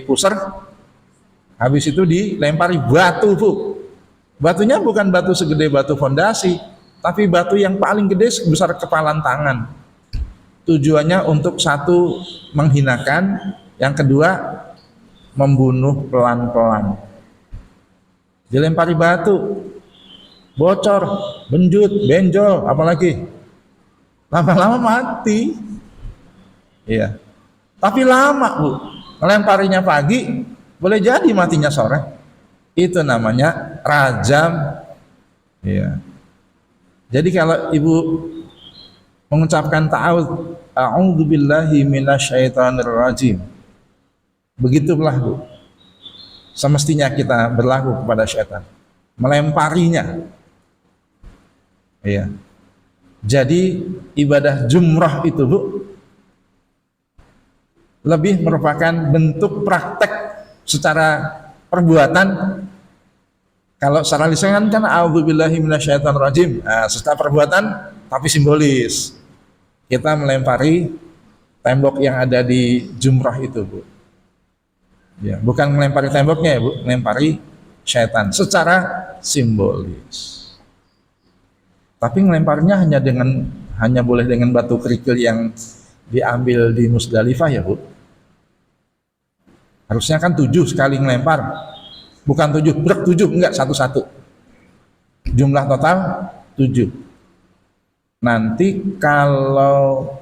pusar, habis itu dilempari batu Bu. Batunya bukan batu segede batu fondasi, tapi batu yang paling gede sebesar kepalan tangan. Tujuannya untuk satu menghinakan, yang kedua membunuh pelan-pelan. Dilempari batu, bocor, benjut, benjol, apalagi lama-lama mati. Iya. Tapi lama Bu, melemparinya pagi, boleh jadi matinya sore. Itu namanya rajam. Iya. Jadi kalau ibu mengucapkan ta'awudz a'udzubillahi minasyaitonirrajim. Begitulah Bu, semestinya kita berlaku kepada syaitan, melemparinya. Iya. Jadi ibadah jumrah itu Bu lebih merupakan bentuk praktek secara perbuatan. Kalau secara lisan kan a'udzubillahi minasyaitonirrajim. Nah, secara perbuatan tapi simbolis. Kita melempari tembok yang ada di jumrah itu Bu. Ya, bukan melempari temboknya ya Bu, melempari syaitan secara simbolis. Tapi melemparinya hanya boleh dengan batu kerikil yang diambil di Musdalifah ya Bu. Harusnya kan 7 sekali ngelempar, bukan 7, brek 7, enggak, satu-satu. Jumlah total 7. Nanti kalau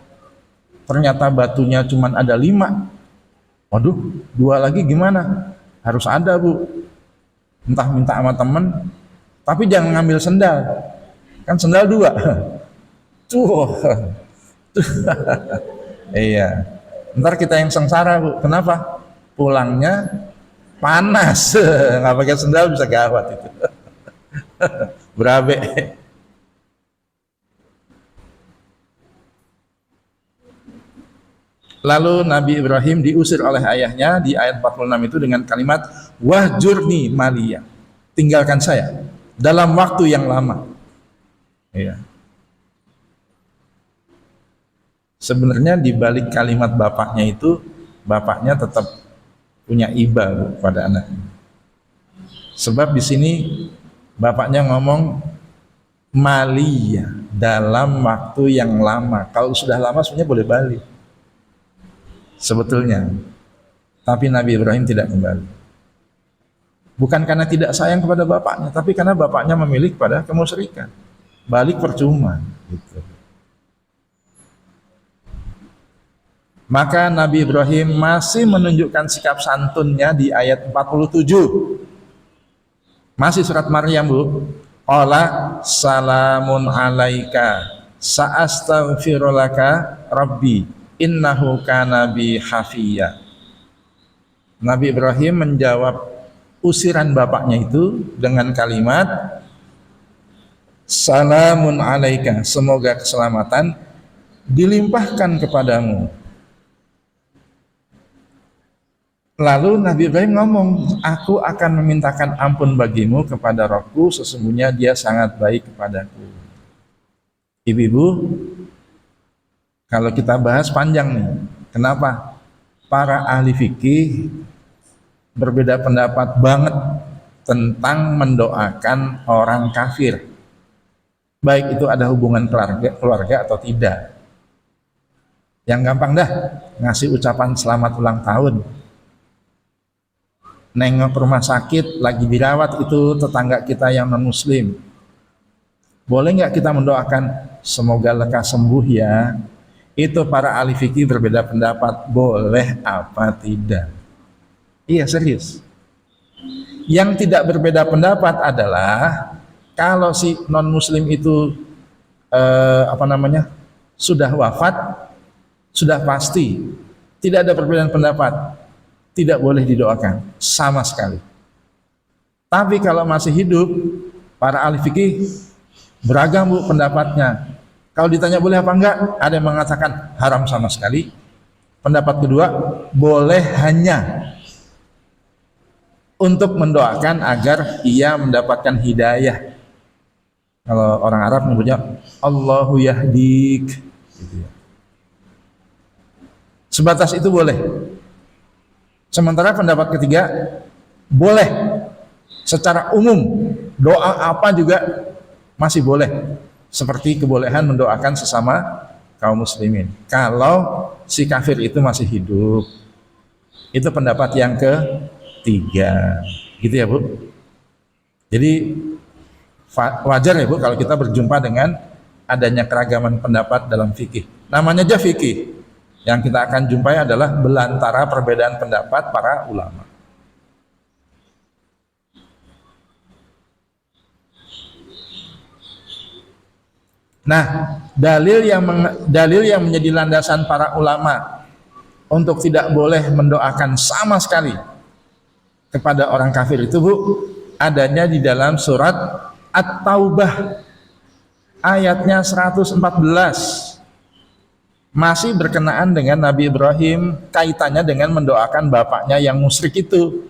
ternyata batunya cuma ada 5, waduh, 2 lagi gimana? Harus ada Bu. Entah minta sama temen, tapi jangan ngambil sendal. Kan sendal 2. Tuh. Iya. Ntar kita yang sengsara Bu. Kenapa? Pulangnya panas. Nggak pakai sendal bisa gawat itu. Berabe. Lalu Nabi Ibrahim diusir oleh ayahnya di ayat 46 itu dengan kalimat wahjurni maliya, tinggalkan saya dalam waktu yang lama. Iya. Sebenarnya di balik kalimat bapaknya itu, bapaknya tetap punya iba pada anaknya. Sebab di sini bapaknya ngomong maliya, dalam waktu yang lama. Kalau sudah lama sebenarnya boleh balik sebetulnya, tapi Nabi Ibrahim tidak kembali. Bukan karena tidak sayang kepada bapaknya, tapi karena bapaknya memilih pada kemusyrikan. Balik percuma gitu. Maka Nabi Ibrahim masih menunjukkan sikap santunnya di ayat 47. Masih surat Maryam Bu. Qala salamun alaika sa'astaghfirulaka rabbi innahu kana bi hafiya. Nabi Ibrahim menjawab usiran bapaknya itu dengan kalimat salamun alaika, semoga keselamatan dilimpahkan kepadamu. Lalu Nabi Ibrahim ngomong, aku akan memintakan ampun bagimu kepada Rabbku, sesungguhnya dia sangat baik kepadaku. Ibu-ibu, kalau kita bahas panjang nih, kenapa? Para ahli fikih berbeda pendapat banget tentang mendoakan orang kafir, baik itu ada hubungan keluarga atau tidak. Yang gampang dah, ngasih ucapan selamat ulang tahun. Nengok rumah sakit lagi dirawat itu tetangga kita yang non muslim, boleh nggak kita mendoakan semoga lekas sembuh ya? Itu para ahli fikih berbeda pendapat, boleh apa tidak. Iya serius. Yang tidak berbeda pendapat adalah kalau si non muslim itu sudah wafat, sudah pasti tidak ada perbedaan pendapat, tidak boleh didoakan sama sekali. Tapi kalau masih hidup, para ahli fikih beragam Bu pendapatnya. Kalau ditanya boleh apa enggak, ada yang mengatakan haram sama sekali. Pendapat kedua, boleh hanya untuk mendoakan agar ia mendapatkan hidayah. Kalau orang Arab menyebutnya Allahu yahdik gitu ya. Sebatas itu boleh. Sementara pendapat ketiga, boleh secara umum, doa apa juga masih boleh, seperti kebolehan mendoakan sesama kaum muslimin kalau si kafir itu masih hidup. Itu pendapat yang ketiga, gitu ya Bu. Jadi wajar ya Bu kalau kita berjumpa dengan adanya keragaman pendapat dalam fikih. Namanya aja fikih. Yang kita akan jumpai adalah belantara perbedaan pendapat para ulama. Nah, dalil yang menjadi landasan para ulama untuk tidak boleh mendoakan sama sekali kepada orang kafir itu, Bu, adanya di dalam surat At-Taubah ayatnya 114. Masih berkenaan dengan Nabi Ibrahim, kaitannya dengan mendoakan bapaknya yang musyrik itu.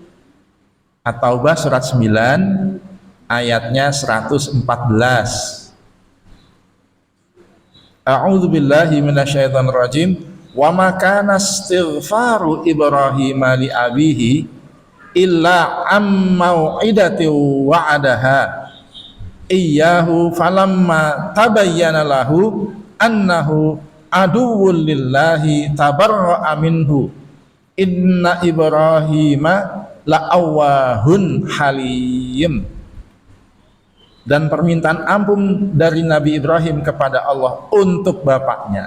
At-Taubah surat 9 ayatnya 114. A'udzu billahi minasyaitonir rajim. Wa ma kana istighfaru Ibrahim li abihi illa am mau'idatin wa'adaha iyyahu falamma tabayyana lahu annahu aduwwul lillahi tabarra'a minhu inna Ibrahima la'awwahun halim. Dan permintaan ampun dari Nabi Ibrahim kepada Allah untuk bapaknya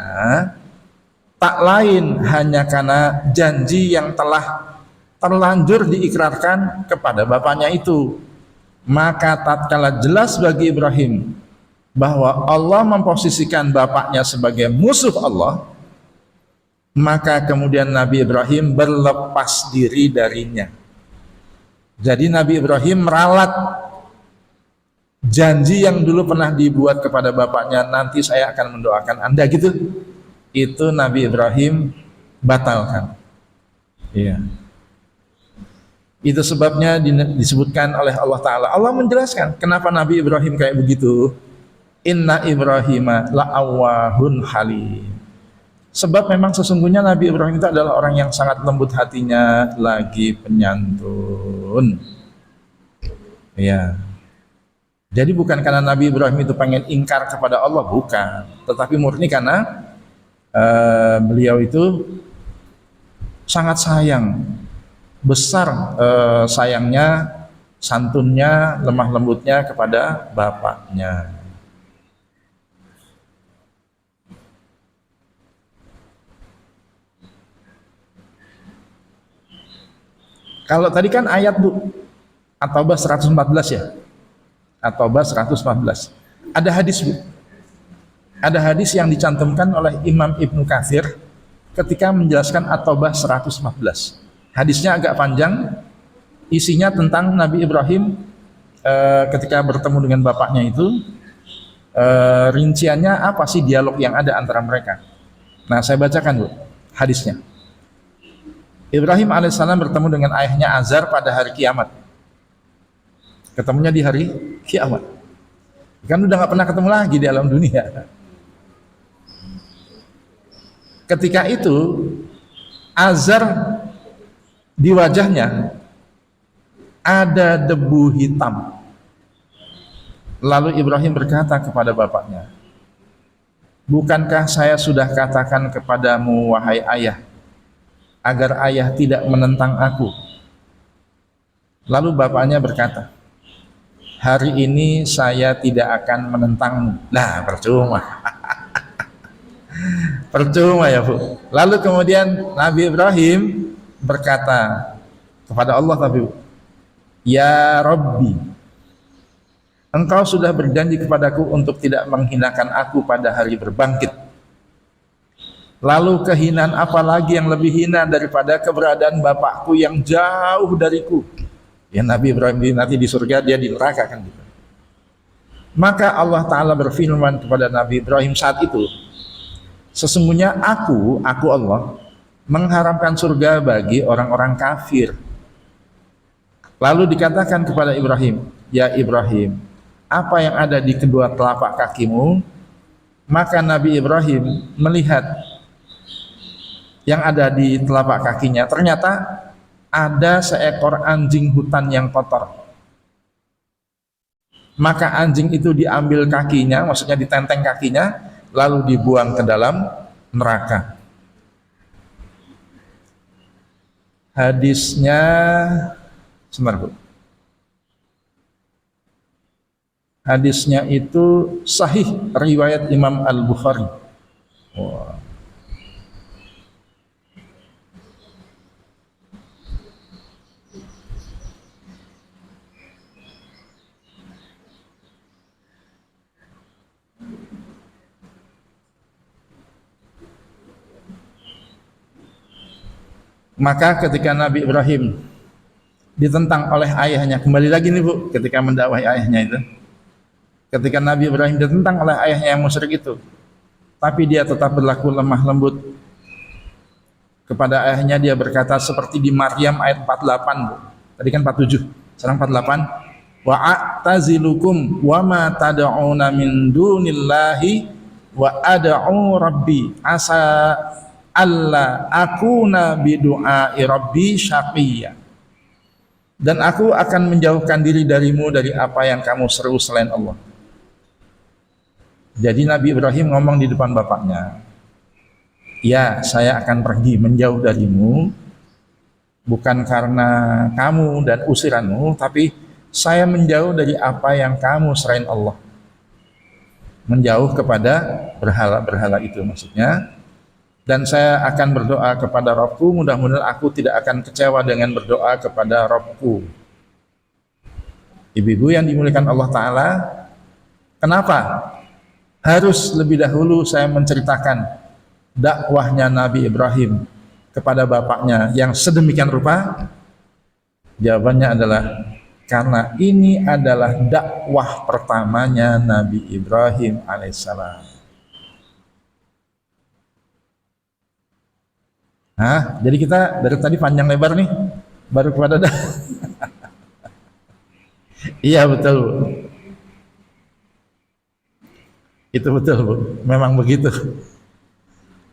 tak lain hanya karena janji yang telah terlanjur diikrarkan kepada bapaknya itu. Maka tatkala jelas bagi Ibrahim bahwa Allah memposisikan bapaknya sebagai musuh Allah, maka kemudian Nabi Ibrahim berlepas diri darinya. Jadi Nabi Ibrahim meralat janji yang dulu pernah dibuat kepada bapaknya, nanti saya akan mendoakan Anda gitu, itu Nabi Ibrahim batalkan. Iya. Itu sebabnya disebutkan oleh Allah Ta'ala. Allah menjelaskan kenapa Nabi Ibrahim kayak begitu. Inna Ibrahima la'awwahun halim. Sebab memang sesungguhnya Nabi Ibrahim itu adalah orang yang sangat lembut hatinya, lagi penyantun. Iya. Jadi bukan karena Nabi Ibrahim itu pengen ingkar kepada Allah, bukan. Tetapi murni karena beliau itu sangat sayang, besar sayangnya, santunnya, lemah lembutnya kepada bapaknya. Kalau tadi kan ayat, Bu, At-Taubah 114 ya. At-Taubah 114. Ada hadis, Bu. Ada hadis yang dicantumkan oleh Imam Ibnu Katsir ketika menjelaskan At-Taubah 114. Hadisnya agak panjang, isinya tentang Nabi Ibrahim ketika bertemu dengan bapaknya itu, rinciannya apa sih dialog yang ada antara mereka. Nah, saya bacakan, Bu, hadisnya. Ibrahim alaihissalam bertemu dengan ayahnya Azar pada hari kiamat. Ketemunya di hari kiamat. Kan udah gak pernah ketemu lagi di alam dunia. Ketika itu Azar di wajahnya ada debu hitam. Lalu Ibrahim berkata kepada bapaknya, bukankah saya sudah katakan kepadamu wahai ayah, agar ayah tidak menentang aku? Lalu bapaknya berkata, hari ini saya tidak akan menentangmu. Nah, percuma. Percuma ya, Bu. Lalu kemudian Nabi Ibrahim berkata kepada Allah, tapi ya Rabbi, engkau sudah berjanji kepadaku untuk tidak menghinakan aku pada hari berbangkit. Lalu kehinaan apa lagi yang lebih hina daripada keberadaan bapakku yang jauh dariku? Ya, Nabi Ibrahim nanti di surga, dia di neraka kan gitu. Maka Allah Ta'ala berfirman kepada Nabi Ibrahim saat itu, sesungguhnya aku Allah mengharamkan surga bagi orang-orang kafir. Lalu dikatakan kepada Ibrahim, ya Ibrahim, apa yang ada di kedua telapak kakimu? Maka Nabi Ibrahim melihat yang ada di telapak kakinya, ternyata ada seekor anjing hutan yang kotor. Maka anjing itu diambil kakinya, maksudnya ditenteng kakinya, lalu dibuang ke dalam neraka. Hadisnya sebentar, Bu. Hadisnya itu sahih riwayat Imam Al-Bukhari. Wow. Maka ketika Nabi Ibrahim ditentang oleh ayahnya, kembali lagi nih Bu, ketika mendakwahi ayahnya itu, ketika Nabi Ibrahim ditentang oleh ayahnya yang musyrik itu, tapi dia tetap berlaku lemah lembut kepada ayahnya, dia berkata seperti di Maryam ayat 48 Bu. Tadi kan 47, sekarang 48. Wa a'tazilukum wa ma tad'una min dunillahi wa ad'u rabbi asa alla akuna bidu'ai rabbi syaqiyya. Dan aku akan menjauhkan diri darimu dari apa yang kamu seru selain Allah. Jadi Nabi Ibrahim ngomong di depan bapaknya, ya saya akan pergi menjauh darimu, bukan karena kamu dan usiranmu, tapi saya menjauh dari apa yang kamu selain Allah. Menjauh kepada berhala-berhala itu maksudnya. Dan saya akan berdoa kepada Rabbku, mudah-mudahan aku tidak akan kecewa dengan berdoa kepada Rabbku. Ibu-ibu yang dimuliakan Allah Ta'ala, kenapa harus lebih dahulu saya menceritakan dakwahnya Nabi Ibrahim kepada bapaknya yang sedemikian rupa? Jawabannya adalah karena ini adalah dakwah pertamanya Nabi Ibrahim alaihissalam. Nah, jadi kita dari tadi panjang lebar nih, baru kepada iya betul Bu. Itu betul Bu, memang begitu.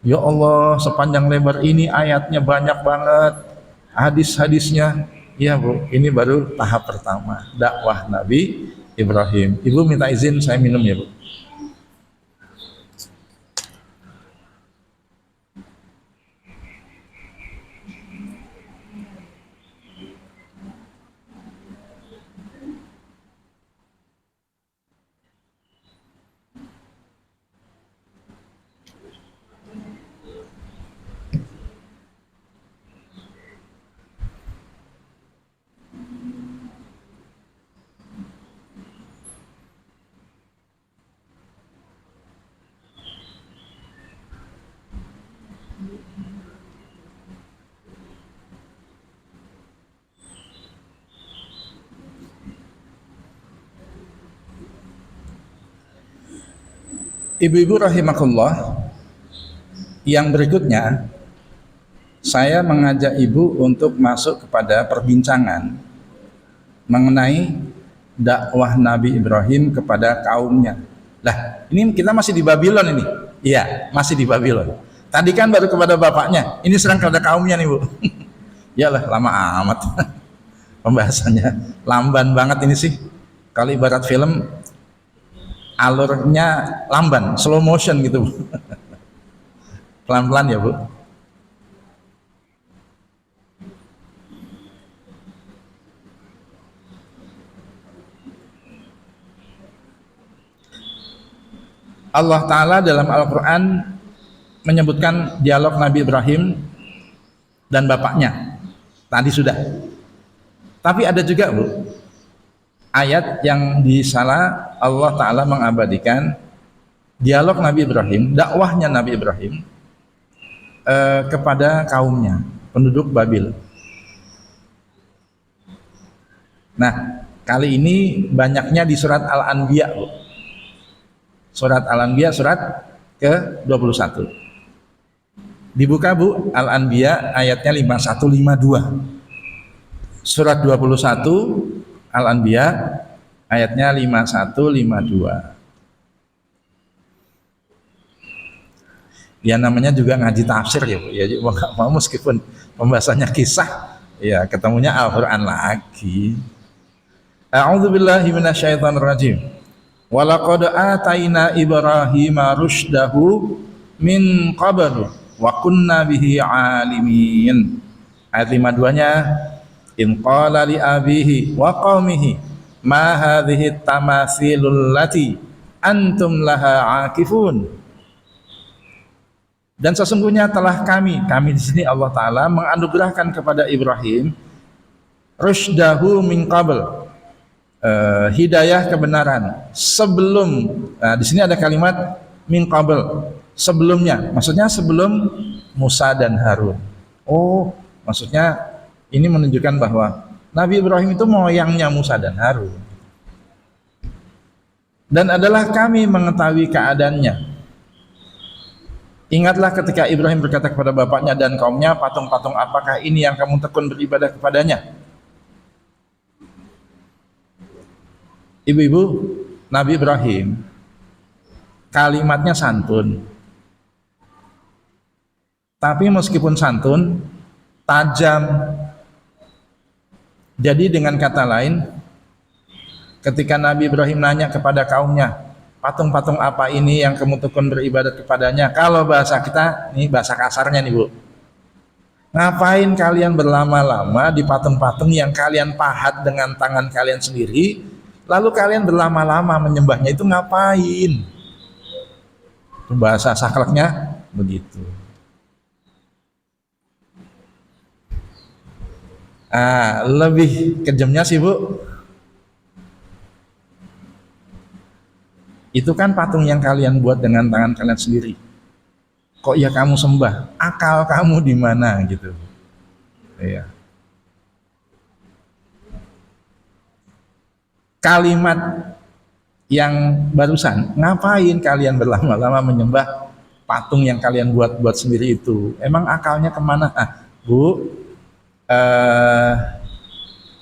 Ya Allah, sepanjang lebar ini ayatnya banyak banget, hadis-hadisnya. Iya Bu, ini baru tahap pertama dakwah Nabi Ibrahim. Ibu minta izin saya minum ya Bu. Ibu-ibu rahimakumullah, yang berikutnya saya mengajak ibu untuk masuk kepada perbincangan mengenai dakwah Nabi Ibrahim kepada kaumnya. Lah, ini kita masih di Babylon ini. Iya, masih di Babylon. Tadi kan baru kepada bapaknya, ini sekarang kepada kaumnya nih Bu. Yalah, lama amat pembahasannya, lamban banget ini sih. Kalau ibarat film, alurnya lamban, slow motion gitu Bu. Pelan-pelan ya Bu. Allah Ta'ala dalam Al-Quran menyebutkan dialog Nabi Ibrahim dan bapaknya. Tadi sudah. Tapi ada juga Bu, ayat yang di sana Allah Ta'ala mengabadikan dialog Nabi Ibrahim, dakwahnya Nabi Ibrahim kepada kaumnya, penduduk Babil. Nah, kali ini banyaknya di surat Al-Anbiya Bu. Surat Al-Anbiya surat ke-21. Dibuka Bu, Al-Anbiya ayatnya 51-52. Surat 21 Al-Anbiya ayatnya 51-52. Ya namanya juga ngaji tafsir ya Bu. Ya nggak mau meskipun pembahasannya kisah, ya ketemunya Al-Quran lagi. A'udzubillahi minasyaitonirrajim. Walaqad ataina Ibrahima rusydahu min qablu wa kunna bihi alimin. Ayat 52-nya, in qala li abihi wa qaumihi ma hadhihi tamathilul lati antum laha akifun. Dan sesungguhnya telah kami di sini Allah Ta'ala menganugerahkan kepada Ibrahim rusydahu min qabl, hidayah kebenaran sebelum. Nah, di sini ada kalimat min qabl, sebelumnya, maksudnya sebelum Musa dan Harun. Oh, Maksudnya ini menunjukkan bahwa Nabi Ibrahim itu moyangnya Musa dan Harun. Dan adalah kami mengetahui keadaannya. Ingatlah ketika Ibrahim berkata kepada bapaknya dan kaumnya, patung-patung apakah ini yang kamu tekun beribadah kepadanya? Ibu-ibu, Nabi Ibrahim kalimatnya santun. Tapi meskipun santun, tajam. Jadi dengan kata lain, ketika Nabi Ibrahim nanya kepada kaumnya, patung-patung apa ini yang kamu tekun beribadat kepadanya? Kalau bahasa kita, ini bahasa kasarnya nih Bu, ngapain kalian berlama-lama di patung-patung yang kalian pahat dengan tangan kalian sendiri, lalu kalian berlama-lama menyembahnya, itu ngapain? Itu bahasa sakleknya begitu. Lebih kejamnya sih Bu, itu kan patung yang kalian buat dengan tangan kalian sendiri. Kok ya kamu sembah? Akal kamu di mana gitu? Iya. Kalimat yang barusan, ngapain kalian berlama-lama menyembah patung yang kalian buat sendiri itu? Emang akalnya kemana? Bu,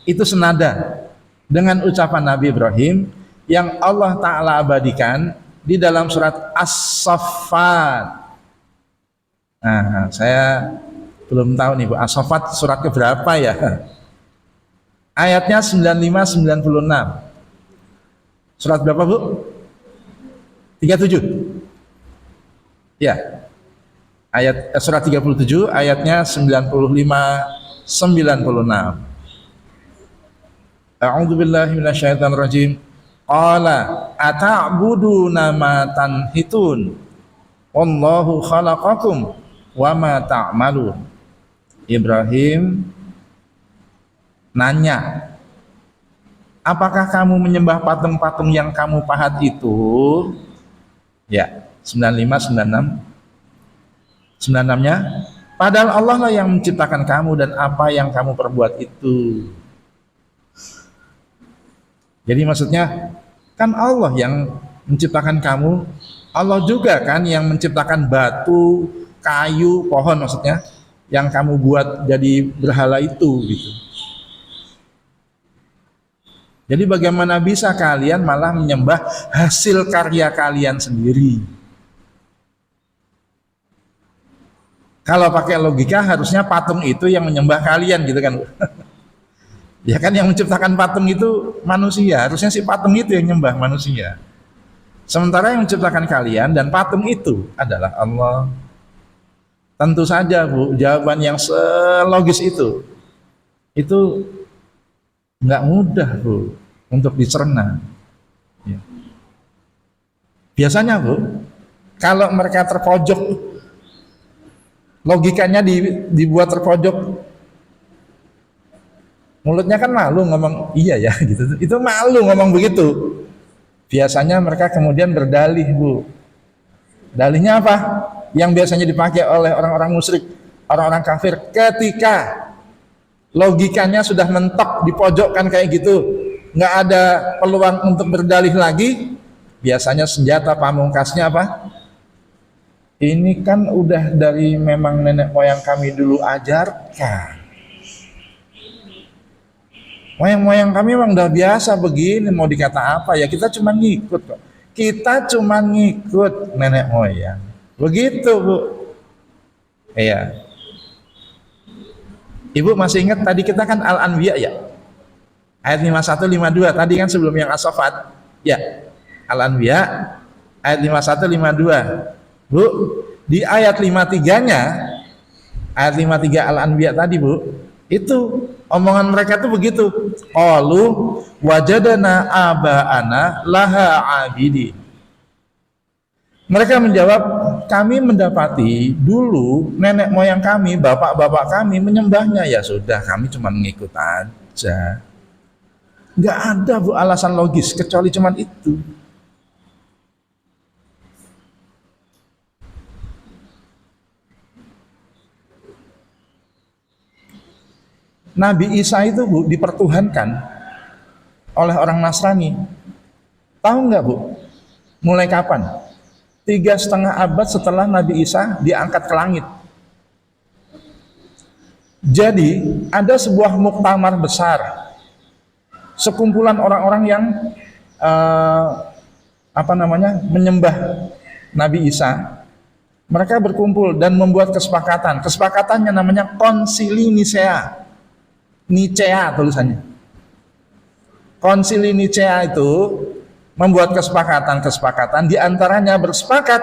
itu senada dengan ucapan Nabi Ibrahim yang Allah Ta'ala abadikan di dalam surat As-Saffat. Saya belum tahu nih Bu, As-Saffat surat keberapa ya? Ayatnya 95-96. Surat berapa Bu? 37. Ya. Surat 37 ayatnya 95-96. A'udzu billahi minasyaitonir rajim. Qala ata'buduna ma tanhitun wallahu khalaqakum wa ma ta'malun. Ibrahim nanya, apakah kamu menyembah patung-patung yang kamu pahat itu? Ya, 95, 96. 96-nya, padahal Allah lah yang menciptakan kamu dan apa yang kamu perbuat itu. Jadi maksudnya, kan Allah yang menciptakan kamu, Allah juga kan yang menciptakan batu, kayu, pohon maksudnya, yang kamu buat jadi berhala itu gitu. Jadi bagaimana bisa kalian malah menyembah hasil karya kalian sendiri? Kalau pakai logika harusnya patung itu yang menyembah kalian gitu kan. Ya kan yang menciptakan patung itu manusia, harusnya si patung itu yang menyembah manusia. Sementara yang menciptakan kalian dan patung itu adalah Allah. Tentu saja Bu, jawaban yang selogis itu nggak mudah Bu untuk dicerna. Ya. Biasanya Bu, kalau mereka terpojok, logikanya dibuat terpojok, mulutnya kan malu ngomong iya ya gitu. Itu malu ngomong begitu. Biasanya mereka kemudian berdalih Bu. Dalihnya apa? Yang biasanya dipakai oleh orang-orang musyrik, orang-orang kafir, ketika logikanya sudah mentok dipojokkan kayak gitu, nggak ada peluang untuk berdalih lagi, biasanya senjata pamungkasnya apa? Ini kan udah dari memang nenek moyang kami dulu ajarkan. Moyang-moyang kami memang udah biasa begini, mau dikata apa ya, kita cuma ngikut kok. Kita cuma ngikut nenek moyang. Begitu Bu. Iya. Ibu masih ingat tadi kita kan Al-Anbiya ya? Ayat 51, 52, tadi kan sebelum yang As-Saffat. Ya, Al-Anbiya, ayat 51, 52. Bu, di ayat 53-nya, ayat 53 Al-Anbiya tadi Bu, itu omongan mereka tuh begitu. Qalu wajadana aba'ana laha abidi. Mereka menjawab, kami mendapati dulu nenek moyang kami, bapak-bapak kami menyembahnya. Ya sudah, kami cuma mengikut aja. Nggak ada Bu alasan logis kecuali cuma itu. Nabi Isa itu Bu dipertuhankan oleh orang Nasrani. Tahu nggak Bu? Mulai kapan? 3,5 abad setelah Nabi Isa diangkat ke langit. Jadi ada sebuah muktamar besar, sekumpulan orang-orang yang menyembah Nabi Isa. Mereka berkumpul dan membuat kesepakatan. Kesepakatannya namanya Konsili Nicea. Nicea tulisannya. Konsili Nicea itu membuat kesepakatan di antaranya bersepakat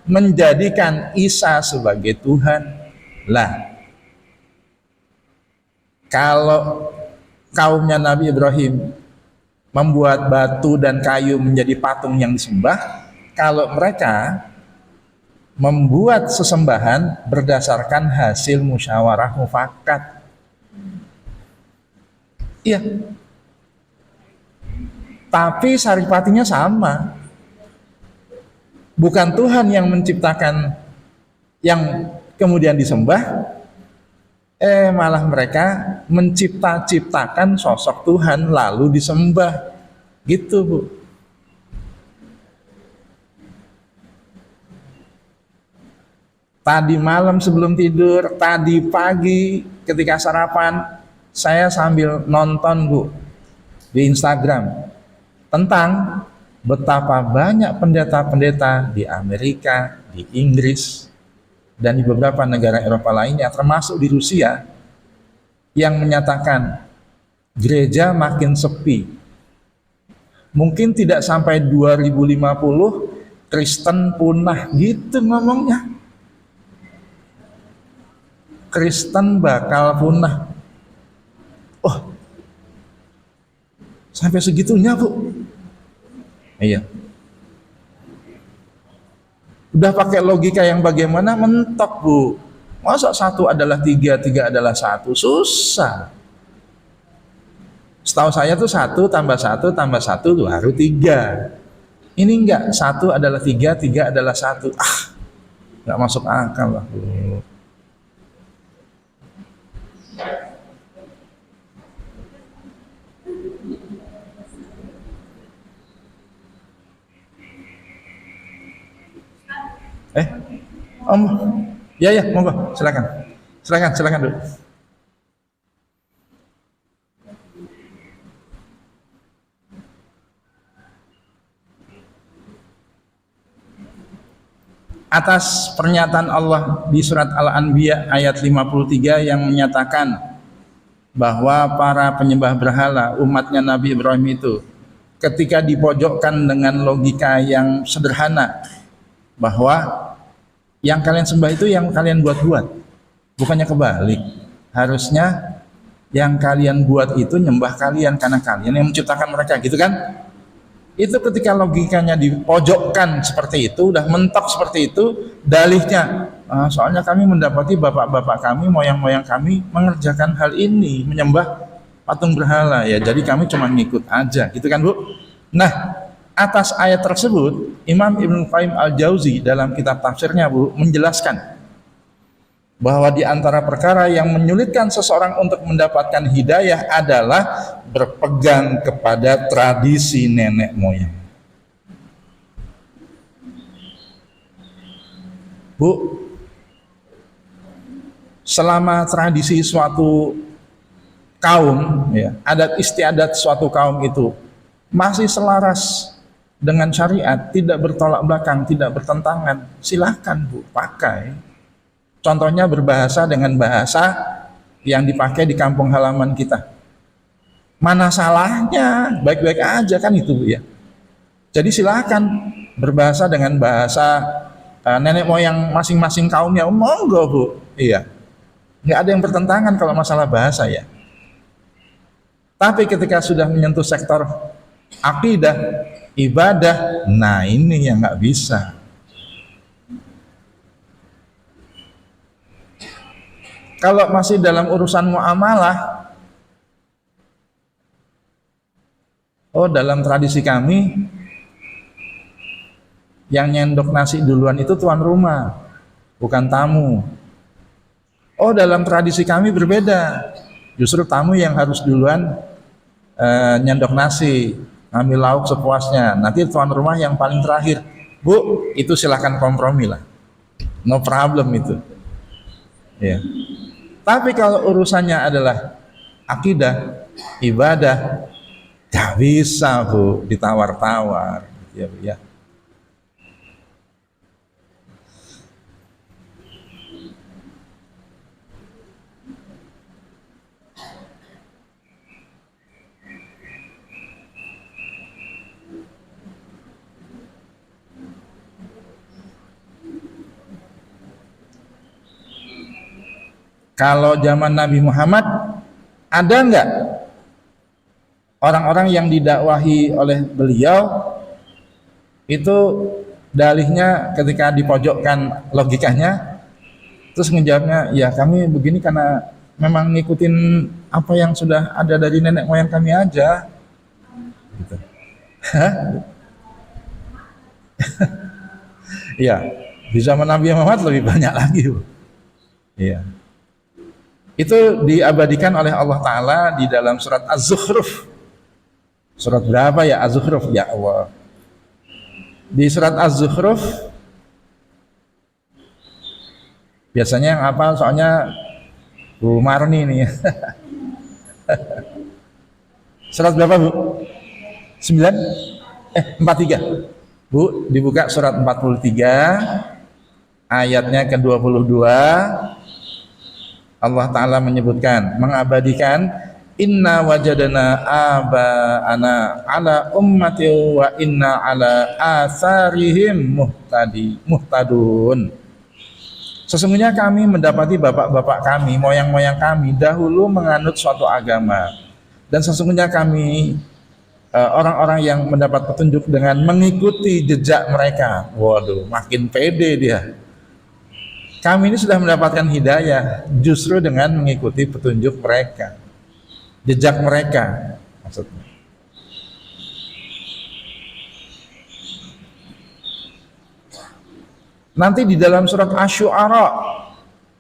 menjadikan Isa sebagai Tuhan. Lah, kalau kaumnya Nabi Ibrahim membuat batu dan kayu menjadi patung yang disembah, kalau mereka membuat sesembahan berdasarkan hasil musyawarah mufakat. Iya. Tapi saripatinya sama. Bukan Tuhan yang menciptakan yang kemudian disembah, malah mereka menciptakan sosok Tuhan lalu disembah. Gitu, Bu. Tadi malam sebelum tidur, tadi pagi ketika sarapan, saya sambil nonton, Bu, di Instagram tentang betapa banyak pendeta-pendeta di Amerika, di Inggris, dan di beberapa negara Eropa lainnya, termasuk di Rusia, yang menyatakan gereja makin sepi. Mungkin tidak sampai 2050 Kristen punah, gitu ngomongnya. Kristen bakal punah. Oh, sampai segitunya, Bu. Iya. Udah pakai logika yang bagaimana, mentok, Bu. Masa 1 adalah 3, 3 adalah 1? Susah. Setahu saya tuh 1 tambah 1 tambah 1 baru 3. Ini enggak, 1 adalah 3, 3 adalah 1. Enggak masuk akal lah, Bu. Om, ya monggo, silakan dulu. Atas pernyataan Allah di surat Al-Anbiya ayat 53 yang menyatakan bahwa para penyembah berhala umatnya Nabi Ibrahim itu ketika dipojokkan dengan logika yang sederhana bahwa yang kalian sembah itu yang kalian buat-buat, bukannya kebalik. Harusnya yang kalian buat itu nyembah kalian karena kalian yang menciptakan mereka, gitu kan? Itu ketika logikanya dipojokkan seperti itu, udah mentok seperti itu, dalihnya soalnya kami mendapati bapak-bapak kami, moyang-moyang kami mengerjakan hal ini, menyembah patung berhala, ya jadi kami cuma ngikut aja, gitu kan, Bu? Nah, atas ayat tersebut, Imam Ibnu Qayyim Al-Jauzi dalam kitab tafsirnya, Bu, menjelaskan bahwa di antara perkara yang menyulitkan seseorang untuk mendapatkan hidayah adalah berpegang kepada tradisi nenek moyang. Bu, selama tradisi suatu kaum, ya, adat istiadat suatu kaum itu masih selaras dengan syariat, tidak bertolak belakang, tidak bertentangan, silahkan, Bu, pakai. Contohnya berbahasa dengan bahasa yang dipakai di kampung halaman kita. Mana salahnya? Baik-baik aja kan itu, Bu, ya. Jadi silahkan berbahasa dengan bahasa nenek moyang masing-masing kaumnya, monggo, Bu. Iya. Nggak ada yang bertentangan kalau masalah bahasa, ya. Tapi ketika sudah menyentuh sektor akidah, ibadah, nah ini yang nggak bisa. Kalau masih dalam urusan muamalah, dalam tradisi kami yang nyendok nasi duluan itu tuan rumah, bukan tamu. Dalam tradisi kami berbeda. Justru tamu yang harus duluan nyendok nasi, ngambil lauk sepuasnya. Nanti tuan rumah yang paling terakhir. Bu, itu silahkan kompromi lah. No problem itu. Ya. Tapi kalau urusannya adalah akidah, ibadah, gak bisa Bu ditawar-tawar. Ya, Bu, ya. Kalau zaman Nabi Muhammad ada enggak orang-orang yang didakwahi oleh beliau itu dalihnya ketika dipojokkan logikanya terus ngejawabnya ya kami begini karena memang ngikutin apa yang sudah ada dari nenek moyang kami aja gitu. Iya, di zaman Nabi Muhammad lebih banyak lagi. Iya. Itu diabadikan oleh Allah Ta'ala di dalam surat Az-Zukhruf. Surat berapa ya Az-Zukhruf? Ya Allah. Di surat Az-Zukhruf, biasanya yang hafal soalnya Bu Marni nih. Surat berapa Bu? 43. Bu, dibuka surat 43, ayatnya ke-22. Allah Ta'ala menyebutkan, mengabadikan inna wajadana aba'ana ala ummati wa inna ala atharihim muhtadun. Sesungguhnya kami mendapati bapak-bapak kami, moyang-moyang kami dahulu menganut suatu agama, dan sesungguhnya kami orang-orang yang mendapat petunjuk dengan mengikuti jejak mereka. Waduh, makin pede dia. Kami ini sudah mendapatkan hidayah justru dengan mengikuti petunjuk mereka, jejak mereka maksudnya. Nanti di dalam surat Asy-Syu'ara,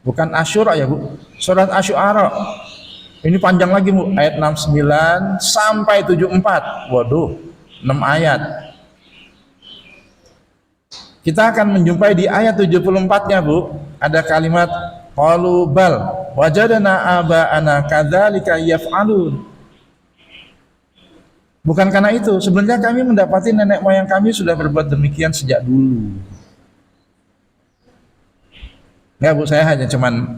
bukan Asyura ya Bu, surat Asy-Syu'ara. Ini panjang lagi Bu, ayat 69 sampai 74. Waduh, 6 ayat. Kita akan menjumpai di ayat 74-nya Bu, ada kalimat qalu bal wajadana aba'ana kadzalika yaf'alun. Bukan karena itu, sebenarnya kami mendapati nenek moyang kami sudah berbuat demikian sejak dulu. Enggak Bu, saya hanya cuman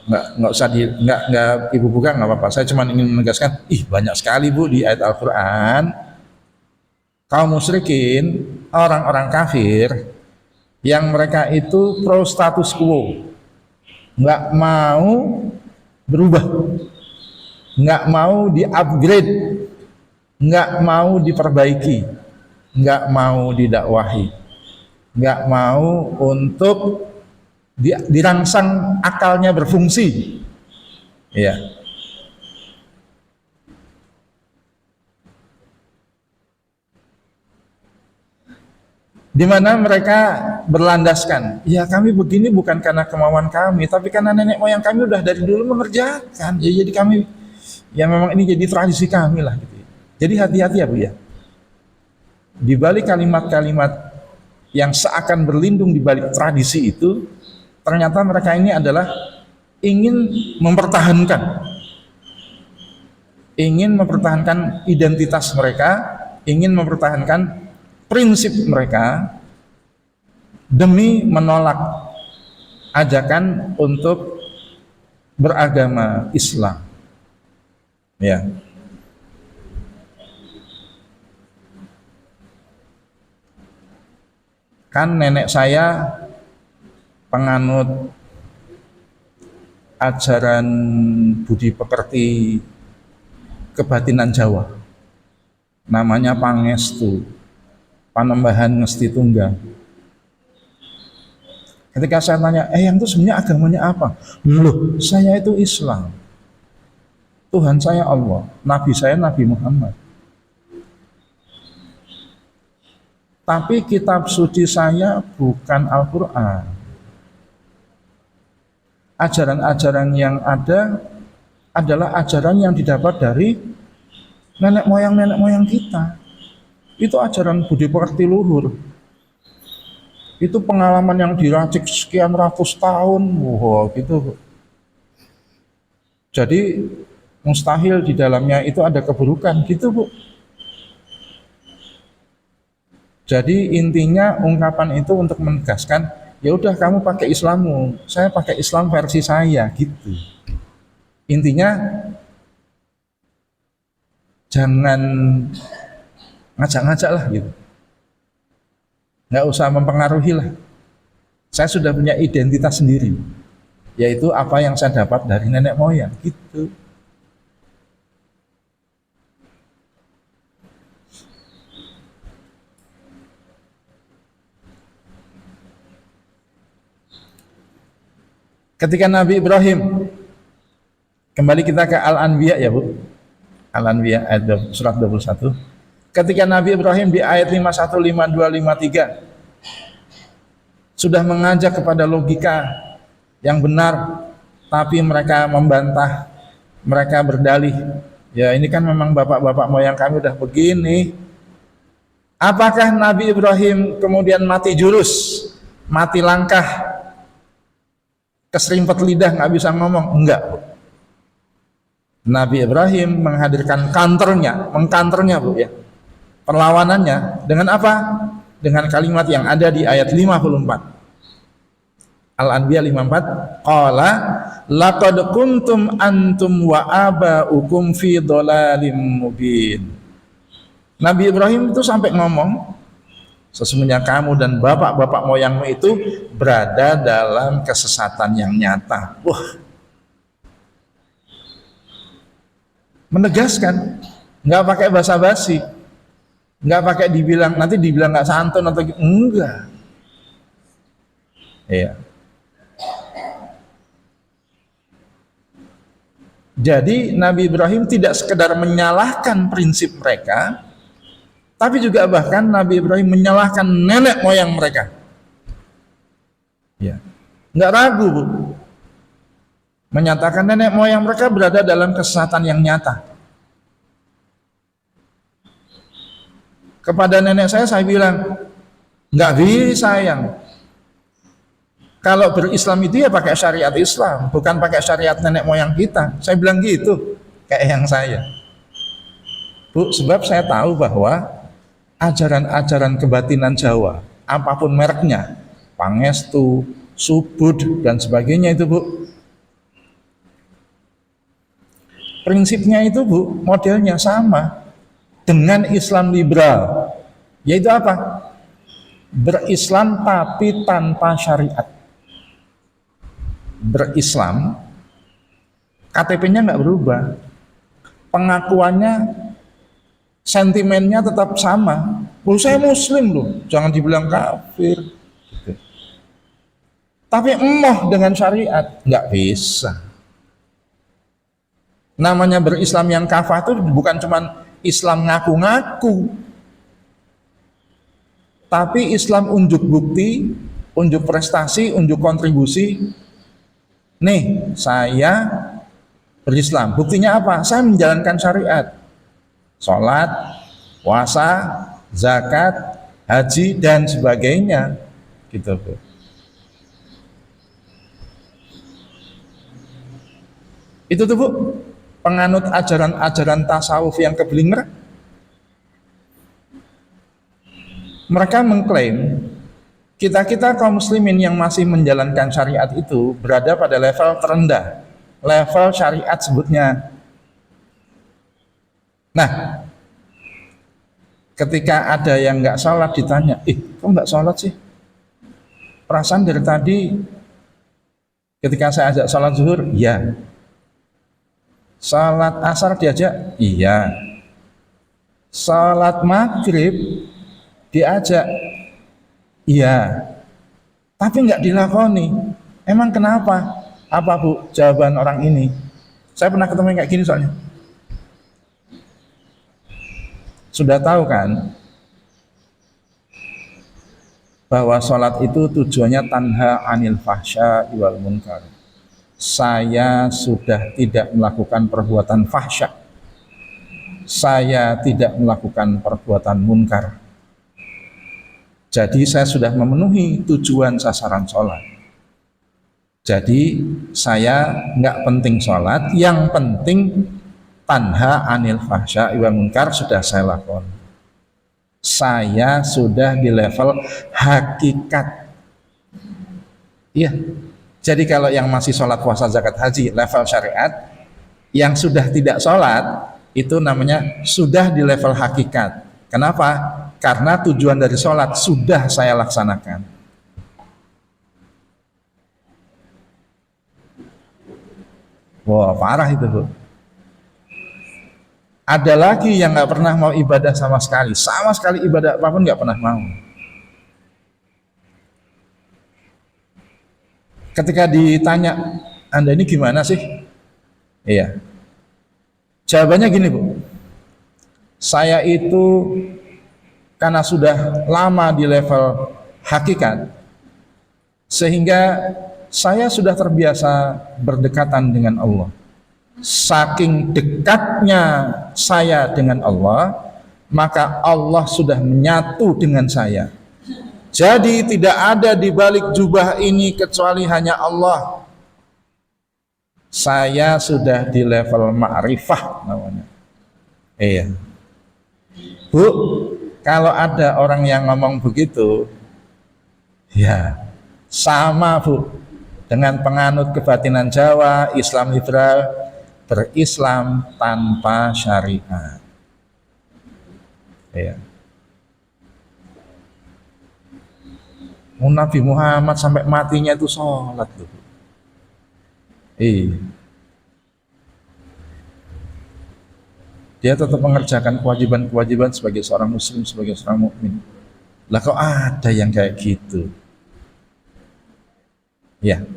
nggak usah nggak Ibu buka nggak apa-apa. Saya cuma ingin menegaskan, banyak sekali Bu di ayat Al-Qur'an kaum musyrikin, orang-orang kafir yang mereka itu pro status quo, nggak mau berubah, nggak mau di-upgrade, nggak mau diperbaiki, nggak mau didakwahi, nggak mau untuk dirangsang akalnya berfungsi. Ya. Di mana mereka berlandaskan, ya kami begini bukan karena kemauan kami, tapi karena nenek moyang kami udah dari dulu mengerjakan. Ya, jadi kami, ya memang ini jadi tradisi kami lah. Gitu. Jadi hati-hati ya Bu ya. Di balik kalimat-kalimat yang seakan berlindung di balik tradisi itu, ternyata mereka ini adalah ingin mempertahankan identitas mereka, ingin mempertahankan prinsip mereka demi menolak ajakan untuk beragama Islam. Ya. Kan nenek saya penganut ajaran budi pekerti kebatinan Jawa, namanya Pangestu, Panembahan Ngesti Tunggal. Ketika saya tanya, yang itu sebenarnya agamanya apa? Loh, saya itu Islam, Tuhan saya Allah, Nabi saya Nabi Muhammad, tapi kitab suci saya bukan Al-Quran. Ajaran-ajaran yang ada adalah ajaran yang didapat dari nenek moyang kita. Itu ajaran budi pekerti luhur. Itu pengalaman yang diracik sekian ratus tahun. Wah, gitu. Jadi mustahil di dalamnya itu ada keburukan, gitu Bu. Jadi intinya ungkapan itu untuk menegaskan, ya udah kamu pakai Islammu, saya pakai Islam versi saya, gitu. Intinya jangan ngajak-ngajak lah gitu. Nggak usah mempengaruhi lah. Saya sudah punya identitas sendiri, yaitu apa yang saya dapat dari nenek moyang, gitu. Ketika Nabi Ibrahim, kembali kita ke Al-Anbiya ya Bu, Al-Anbiya ayat surat 21. Ketika Nabi Ibrahim di ayat 51, 52, 53 sudah mengajak kepada logika yang benar, tapi mereka membantah, mereka berdalih, ya ini kan memang bapak-bapak moyang kami udah begini. Apakah Nabi Ibrahim kemudian mati jurus, mati langkah, keserimpet lidah, nggak bisa ngomong? Enggak. Nabi Ibrahim menghadirkan mengkanternya Bu ya, perlawanannya dengan apa? Dengan kalimat yang ada di ayat 54 Al-Anbiya 54, qala laqad kuntum antum wa aba'ukum fi dhalalim mubin. Nabi Ibrahim itu sampai ngomong, sesungguhnya kamu dan bapak-bapak moyangmu itu berada dalam kesesatan yang nyata. Wah, menegaskan, nggak pakai basa-basi, nggak pakai nanti dibilang nggak santun atau enggak. Iya. Jadi Nabi Ibrahim tidak sekedar menyalahkan prinsip mereka, tapi juga bahkan Nabi Ibrahim menyalahkan nenek moyang mereka. Ya, nggak ragu Bu, menyatakan nenek moyang mereka berada dalam kesesatan yang nyata. Kepada nenek saya bilang, nggak bisa yang kalau berislam itu ya pakai syariat Islam, bukan pakai syariat nenek moyang kita. Saya bilang gitu, kayak yang saya. Bu, sebab saya tahu bahwa ajaran-ajaran kebatinan Jawa, apapun mereknya, Pangestu, Subud, dan sebagainya itu Bu, prinsipnya itu Bu, modelnya sama dengan Islam liberal, yaitu apa? Berislam tapi tanpa syariat. Berislam, KTP-nya nggak berubah, pengakuannya, sentimennya tetap sama. Oh, saya Muslim loh, jangan dibilang kafir. Gitu. Tapi emoh dengan syariat, nggak bisa. Namanya berislam yang kafah itu bukan cuma Islam ngaku-ngaku, tapi Islam unjuk bukti, unjuk prestasi, unjuk kontribusi. Nih, saya berislam. Buktinya apa? Saya menjalankan syariat. Sholat, puasa, zakat, haji, dan sebagainya. Gitu, Bu. Itu tuh Bu, penganut ajaran-ajaran tasawuf yang keblinger. Mereka mengklaim kita kaum muslimin yang masih menjalankan syariat itu berada pada level terendah, level syariat sebutnya. Nah, ketika ada yang nggak sholat ditanya, kok nggak sholat sih? Perasaan dari tadi ketika saya ajak sholat zuhur, iya. Sholat asar diajak, iya. Sholat maghrib diajak, iya, tapi nggak dilakoni. Emang kenapa? Apa Bu jawaban orang ini? Saya pernah ketemu yang kayak gini soalnya. Sudah tahu kan bahwa sholat itu tujuannya tanha anil fahsya wal munkar, saya sudah tidak melakukan perbuatan fahsya, saya tidak melakukan perbuatan munkar. Jadi saya sudah memenuhi tujuan sasaran sholat. Jadi saya nggak penting sholat, yang penting tanha anil fahsya wal munkar sudah saya lakukan. Saya sudah di level hakikat. Iya. Jadi kalau yang masih sholat, puasa, zakat, haji level syariat, yang sudah tidak sholat itu namanya sudah di level hakikat. Kenapa? Karena tujuan dari sholat sudah saya laksanakan. Wah, parah itu, Bu. Ada lagi yang nggak pernah mau ibadah sama sekali ibadah apapun nggak pernah mau. Ketika ditanya, Anda ini gimana sih? Iya. Jawabannya gini, Bu. Saya itu karena sudah lama di level hakikat, sehingga saya sudah terbiasa berdekatan dengan Allah. Saking dekatnya saya dengan Allah, maka Allah sudah menyatu dengan saya. Jadi tidak ada di balik jubah ini kecuali hanya Allah. Saya sudah di level ma'rifah namanya. Iya. Bu, kalau ada orang yang ngomong begitu, ya sama, Bu, dengan penganut kebatinan Jawa, Islam liberal, berislam tanpa syariat. Iya. Nabi Muhammad sampai matinya itu sholat tuh. Dia tetap mengerjakan kewajiban-kewajiban sebagai seorang muslim, sebagai seorang mukmin. Lah kok ada yang kayak gitu? Ya.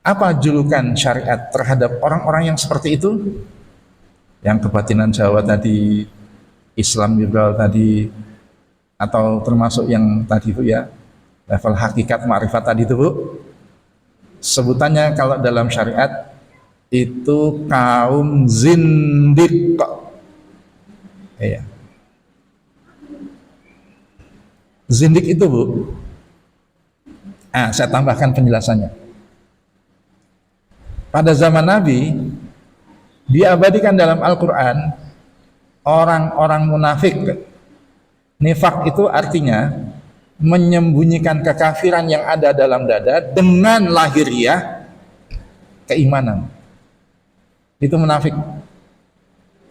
Apa julukan syariat terhadap orang-orang yang seperti itu? Yang kebatinan Jawa tadi, Islam liberal tadi, atau termasuk yang tadi, Bu, ya, level hakikat ma'rifat tadi itu, Bu. Sebutannya kalau dalam syariat itu kaum zindiq. Iya. Zindiq itu, Bu. Saya tambahkan penjelasannya. Pada zaman Nabi diabadikan dalam Al-Quran orang-orang munafik. Nifak itu artinya menyembunyikan kekafiran yang ada dalam dada dengan lahiriah keimanan. Itu munafik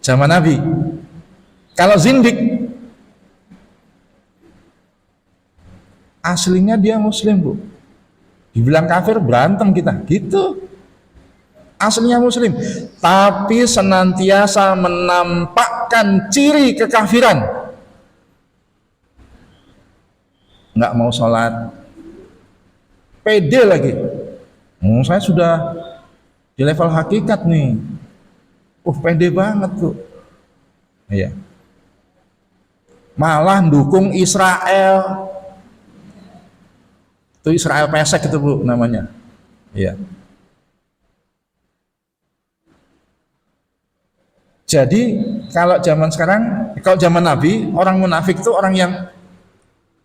zaman Nabi. Kalau zindik, aslinya dia muslim, Bu. Dibilang kafir berantem kita, gitu. Aslinya muslim, tapi senantiasa menampakkan ciri kekafiran. Nggak mau sholat, pede lagi. Saya sudah di level hakikat nih. Pede banget, tuh. Iya. Malah dukung Israel. Itu Israel pesek itu, Bu, namanya. Iya. Jadi kalau zaman sekarang, kalau zaman Nabi, orang munafik itu orang yang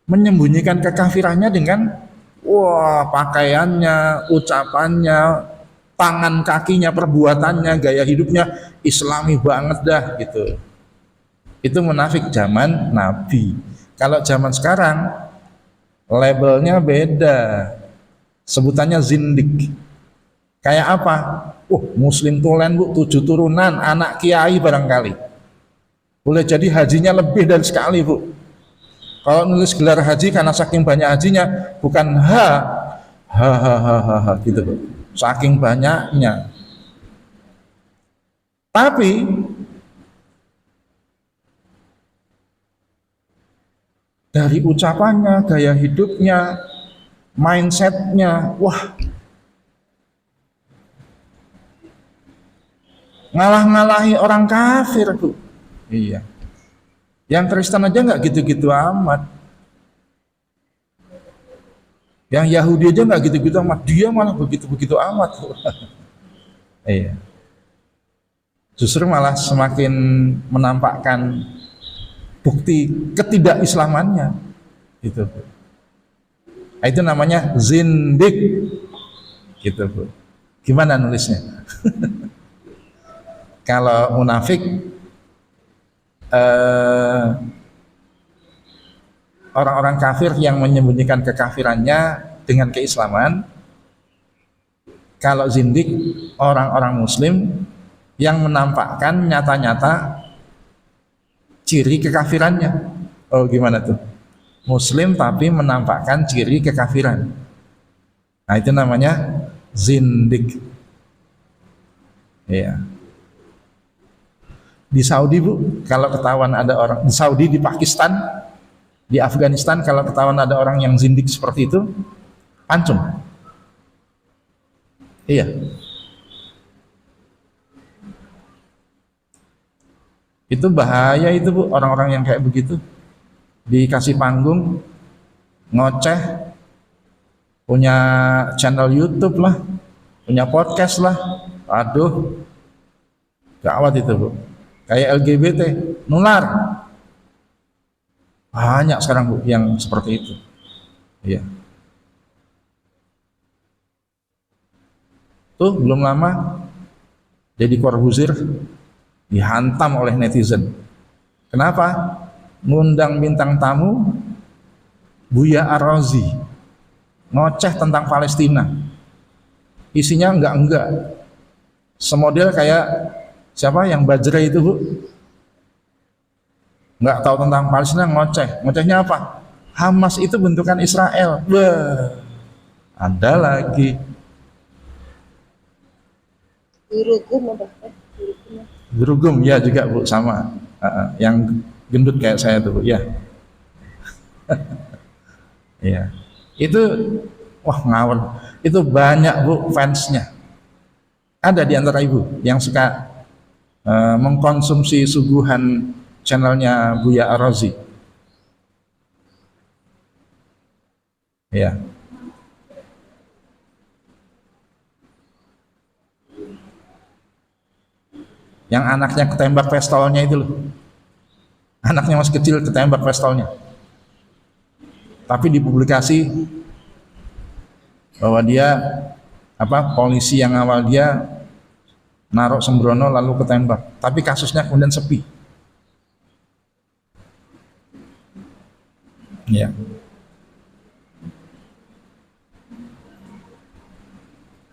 menyembunyikan kekafirannya dengan pakaiannya, ucapannya, tangan kakinya, perbuatannya, gaya hidupnya Islami banget dah gitu. Itu munafik zaman Nabi. Kalau zaman sekarang labelnya beda. Sebutannya zindik. Kayak apa? Muslim tulen, Bu, 7 turunan, anak kiai barangkali. Boleh jadi hajinya lebih dari sekali, Bu. Kalau nulis gelar haji karena saking banyak hajinya, bukan gitu, Bu. Saking banyaknya. Tapi dari ucapannya, gaya hidupnya, mindsetnya, ngalah-ngalahi orang kafir, Bu. Iya. Yang Kristen aja nggak gitu-gitu amat. Yang Yahudi aja nggak gitu-gitu amat, dia malah begitu-begitu amat. Iya. Justru malah semakin menampakkan bukti ketidakislamannya. Gitu. Nah, itu namanya zindik. Gitu, Bu. Gimana nulisnya? Kalau munafik orang-orang kafir yang menyembunyikan kekafirannya dengan keislaman. Kalau zindik orang-orang muslim yang menampakkan nyata-nyata ciri kekafirannya. Oh, gimana tuh? Muslim tapi menampakkan ciri kekafiran. Nah, itu namanya zindik. Iya. Di Saudi, Bu, kalau ketahuan ada orang di Saudi, di Pakistan, di Afghanistan, kalau ketahuan ada orang yang zindik seperti itu, pancung. Iya. Itu bahaya itu, Bu, orang-orang yang kayak begitu. Dikasih panggung, ngoceh, punya channel YouTube lah, punya podcast lah. Aduh, gawat itu, Bu. Kayak LGBT, nular. Banyak sekarang, Bu, yang seperti itu. Iya. Tuh belum lama Deddy Corbuzier dihantam oleh netizen. Kenapa? Ngundang bintang tamu Buya Arrozi, ngoceh tentang Palestina. Isinya enggak. Semodel kayak siapa yang Bajra itu, Bu? Enggak tahu tentang Palestina, ngoceh. Ngocehnya apa? Hamas itu bentukan Israel. Wah, ada lagi. Gurugum ya juga, Bu, sama. Yang gendut kayak saya tuh, Bu, ya. Iya. Itu wah, ngawur. Itu banyak, Bu, fansnya. Ada di antara Ibu yang suka mengkonsumsi suguhan channelnya Buya Arrozi. Ya. Yang anaknya ketembak pistolnya itu loh. Anaknya masih kecil ketembak pistolnya. Tapi dipublikasi bahwa dia polisi yang awal dia naruh sembrono lalu ketembak. Tapi kasusnya kemudian sepi. Ya.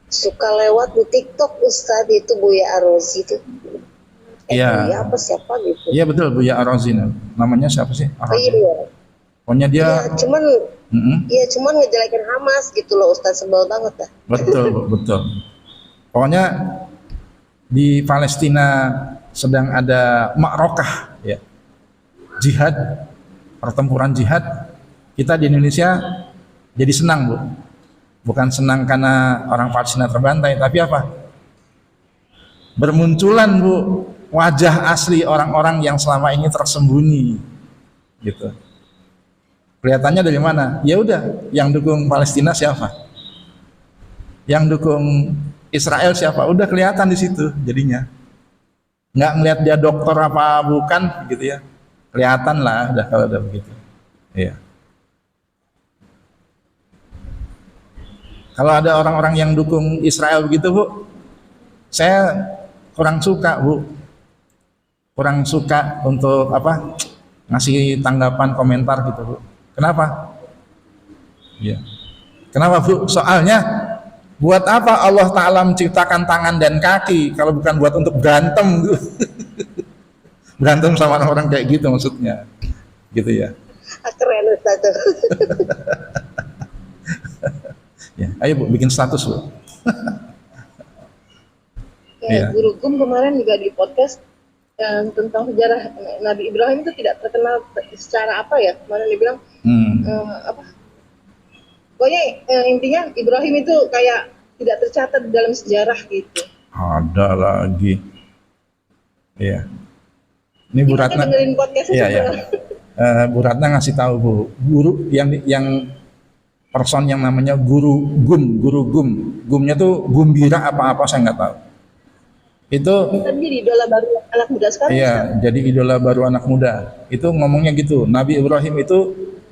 Suka lewat di TikTok Ustadz itu Buya Arrozi itu. Iya. Buya apa siapa gitu. Iya betul, Buya Arrozi. Namanya siapa sih? Arrozi. Iya. Pokoknya dia. Iya, cuman ngejelekin Hamas gitu loh Ustadz, sebel banget dah. Betul, betul. Pokoknya di Palestina sedang ada makrokah, ya, jihad, pertempuran jihad. Kita di Indonesia jadi senang, Bu. Bukan senang karena orang Palestina terbantai, tapi apa? Bermunculan, Bu, wajah asli orang-orang yang selama ini tersembunyi, gitu. Kelihatannya dari mana? Ya udah, yang dukung Palestina siapa? Yang dukung Israel siapa? Udah kelihatan di situ jadinya. Nggak ngelihat dia dokter apa bukan, gitu ya. Kelihatan lah, udah kalau udah begitu. Iya. Kalau ada orang-orang yang dukung Israel begitu, Bu, saya kurang suka, Bu. Kurang suka untuk ngasih tanggapan komentar gitu, Bu. Kenapa? Ya. Kenapa, Bu? Soalnya buat apa Allah Ta'ala menciptakan tangan dan kaki kalau bukan buat untuk berantem gitu. Berantem sama orang-orang kayak gitu maksudnya. Gitu ya. Keren Ustaz. Ya, ayo, Bu, bikin status, Bu. Ya, Guru Gum kemarin juga di podcast yang tentang sejarah Nabi Ibrahim itu tidak terkenal secara kemarin dia bilang pokoknya intinya Ibrahim itu kayak tidak tercatat dalam sejarah gitu. Ada lagi. Iya. Ini Bu Ratna. Dengerin podcastnya. Iya, iya. Bu Ratna ngasih tahu, Bu, guru yang person yang namanya guru gum. Gumnya tuh gumbira apa-apa saya nggak tahu. Itu Tapi jadi idola baru anak muda sekarang. Ustaz. iya, jadi idola baru anak muda. Itu ngomongnya gitu. Nabi Ibrahim itu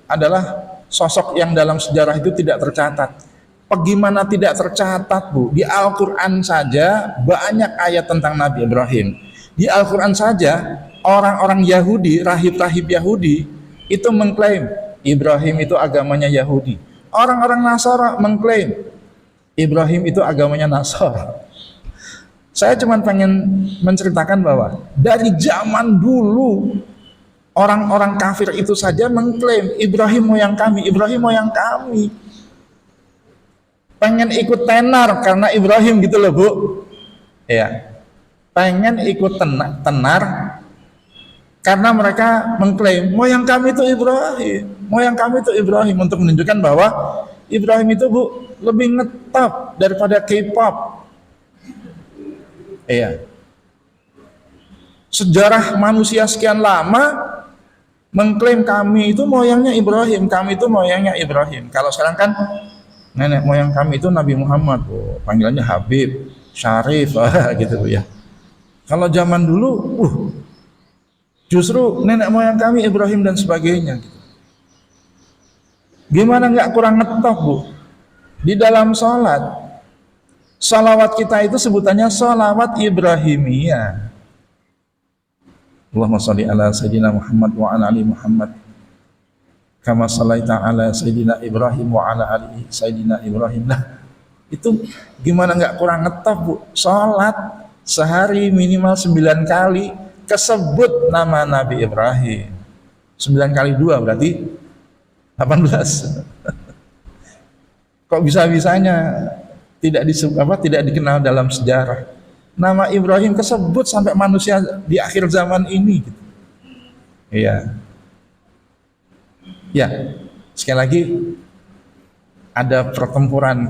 adalah sosok yang dalam sejarah itu tidak tercatat. Bagaimana tidak tercatat, Bu? Di Al-Quran saja banyak ayat tentang Nabi Ibrahim. Di Al-Quran saja orang-orang Yahudi, rahib-rahib Yahudi itu mengklaim Ibrahim itu agamanya Yahudi. Orang-orang Nasara mengklaim Ibrahim itu agamanya Nasara. Saya cuma pengen menceritakan bahwa dari zaman dulu orang-orang kafir itu saja mengklaim Ibrahim moyang kami, Ibrahim moyang kami. Pengen ikut tenar karena Ibrahim gitu loh, Bu. Ya. Pengen ikut tenar karena mereka mengklaim moyang kami itu Ibrahim, moyang kami itu Ibrahim, untuk menunjukkan bahwa Ibrahim itu, Bu, lebih ngetop daripada K-pop. Iya. Sejarah manusia sekian lama mengklaim kami itu moyangnya Ibrahim, kami itu moyangnya Ibrahim. Kalau sekarang kan nenek moyang kami itu Nabi Muhammad, Bu. Panggilannya Habib, Syarif, gitu, Bu, ya. Kalau zaman dulu, justru nenek moyang kami Ibrahim dan sebagainya. Gitu. Gimana nggak kurang ngetop, Bu? Di dalam sholat, salawat kita itu sebutannya salawat Ibrahimiyah. Allahumma sholli ala Sayyidina Muhammad wa ala ali Muhammad kama shallaita ala Sayyidina Ibrahim wa ala ali Sayyidina Ibrahim. Nah, itu gimana nggak kurang ngetop, Bu? Sholat sehari minimal 9 kali kesebut nama Nabi Ibrahim. 9 kali 2 berarti 18. Kok bisa-bisanya tidak dikenal dalam sejarah. Nama Ibrahim kesebut sampai manusia di akhir zaman ini. Gitu. Iya. Ya, sekali lagi ada pertempuran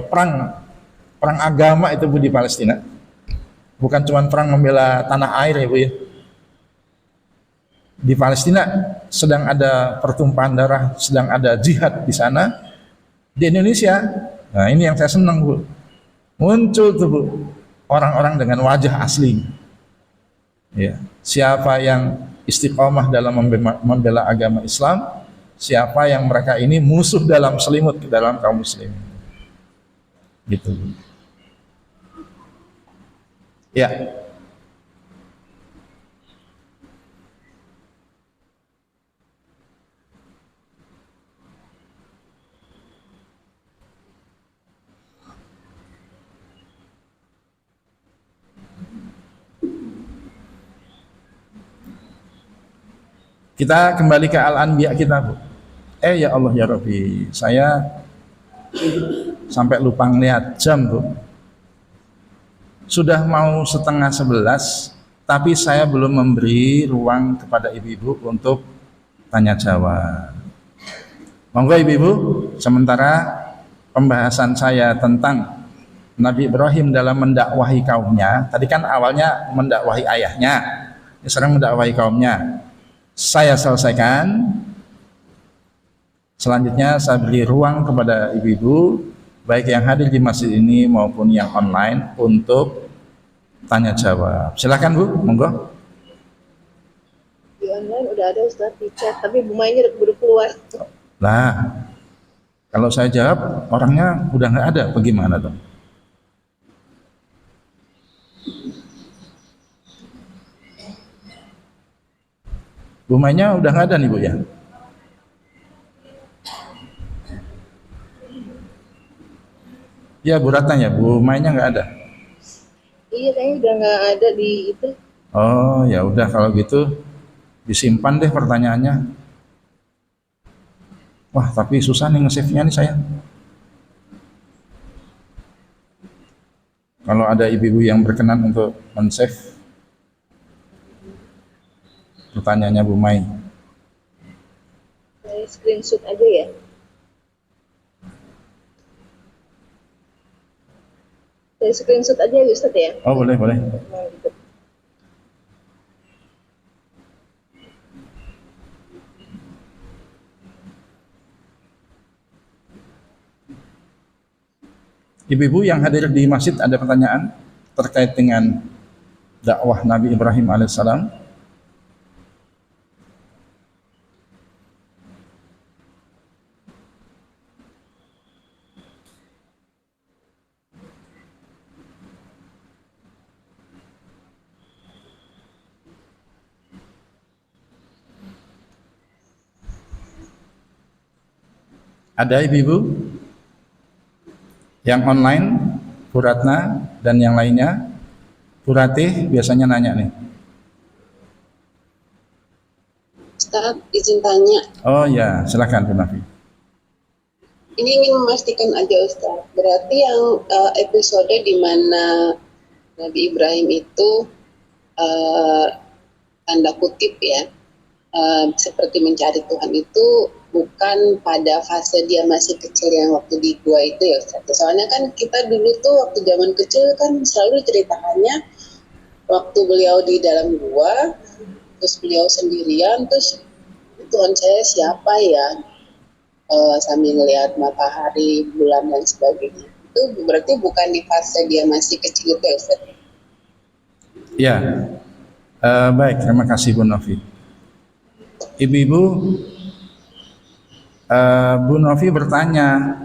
perang agama itu, Bu, di Palestina. Bukan cuma perang membela tanah air ya, Bu, ya. Di Palestina sedang ada pertumpahan darah, sedang ada jihad di sana. Di Indonesia, nah ini yang saya senang, Bu, muncul tuh, Bu, orang-orang dengan wajah asli. Ya, siapa yang istiqomah dalam membela agama Islam, siapa yang mereka ini musuh dalam selimut ke dalam kaum muslimin. Gitu. Ya. Kita kembali ke Al-Anbiya kita, Bu. Ya Allah ya Rabbi, saya sampai lupa ngeliat jam, Bu. Sudah mau 10:30, tapi saya belum memberi ruang kepada ibu-ibu untuk tanya jawab. Monggo ibu-ibu, sementara pembahasan saya tentang Nabi Ibrahim dalam mendakwahi kaumnya, tadi kan awalnya mendakwahi ayahnya, sekarang mendakwahi kaumnya. Saya selesaikan. Selanjutnya saya beri ruang kepada ibu-ibu, baik yang hadir di masjid ini maupun yang online, untuk tanya jawab. Silakan, Bu, monggo. Di online udah ada, Ustaz, di chat, tapi Bu Mai udah keburu keluar. Lah, kalau saya jawab orangnya udah nggak ada, bagaimana dong? Bu Mainnya udah nggak ada nih, Bu, ya? Ya, Bu Ratna ya, Bu Mainnya nggak ada. Iya, kayaknya udah nggak ada di itu. Oh, ya udah kalau gitu disimpan deh pertanyaannya. Wah, tapi susah nih nge-save-nya nih saya. Kalau ada ibu-ibu yang berkenan untuk men-save pertanyaannya Bu Mai. Saya screenshot aja ya. Saya screenshot aja ya, Ustaz, ya. Oh, boleh, boleh. Nah, gitu. Ibu-ibu yang hadir di masjid ada pertanyaan terkait dengan dakwah Nabi Ibrahim alaihissalam? Ada ibu-ibu yang online, Bu Ratna dan yang lainnya? Bu Ratih biasanya nanya nih. Ustaz, izin tanya. Oh ya, silakan Bu Nafi. Ini ingin memastikan aja Ustaz. Berarti yang episode di mana Nabi Ibrahim itu tanda kutip ya, seperti mencari Tuhan itu bukan pada fase dia masih kecil yang waktu di gua itu ya Ustaz. Soalnya kan kita dulu tuh waktu zaman kecil kan selalu ceritakannya waktu beliau di dalam gua, terus beliau sendirian, terus Tuhan saya siapa ya, sambil melihat matahari, bulan dan sebagainya. Itu berarti bukan di fase dia masih kecil itu ya Ustaz? Ya, baik, terima kasih Bu Novi. Ibu-ibu, Bu Novi bertanya,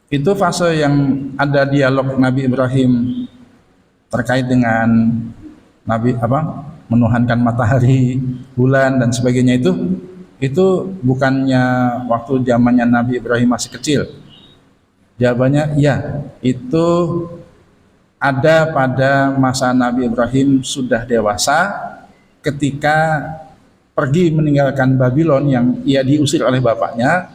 itu fase yang ada dialog Nabi Ibrahim terkait dengan Nabi menuhankan matahari, bulan dan sebagainya itu bukannya waktu zamannya Nabi Ibrahim masih kecil? Jawabannya ya, itu ada pada masa Nabi Ibrahim sudah dewasa ketika pergi meninggalkan Babylon yang ia diusir oleh bapaknya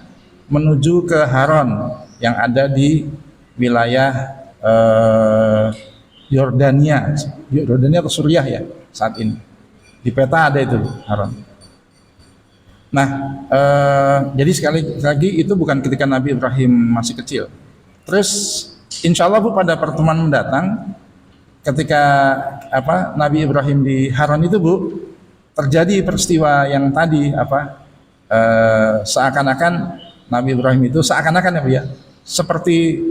menuju ke Haran yang ada di wilayah Yordania atau Suriah ya saat ini. Di peta ada itu Haran. Nah, jadi sekali lagi itu bukan ketika Nabi Ibrahim masih kecil. Terus insya Allah Bu pada pertemuan mendatang ketika Nabi Ibrahim di Haran itu Bu terjadi peristiwa yang tadi seakan-akan Nabi Ibrahim itu seakan-akan ya Bu ya seperti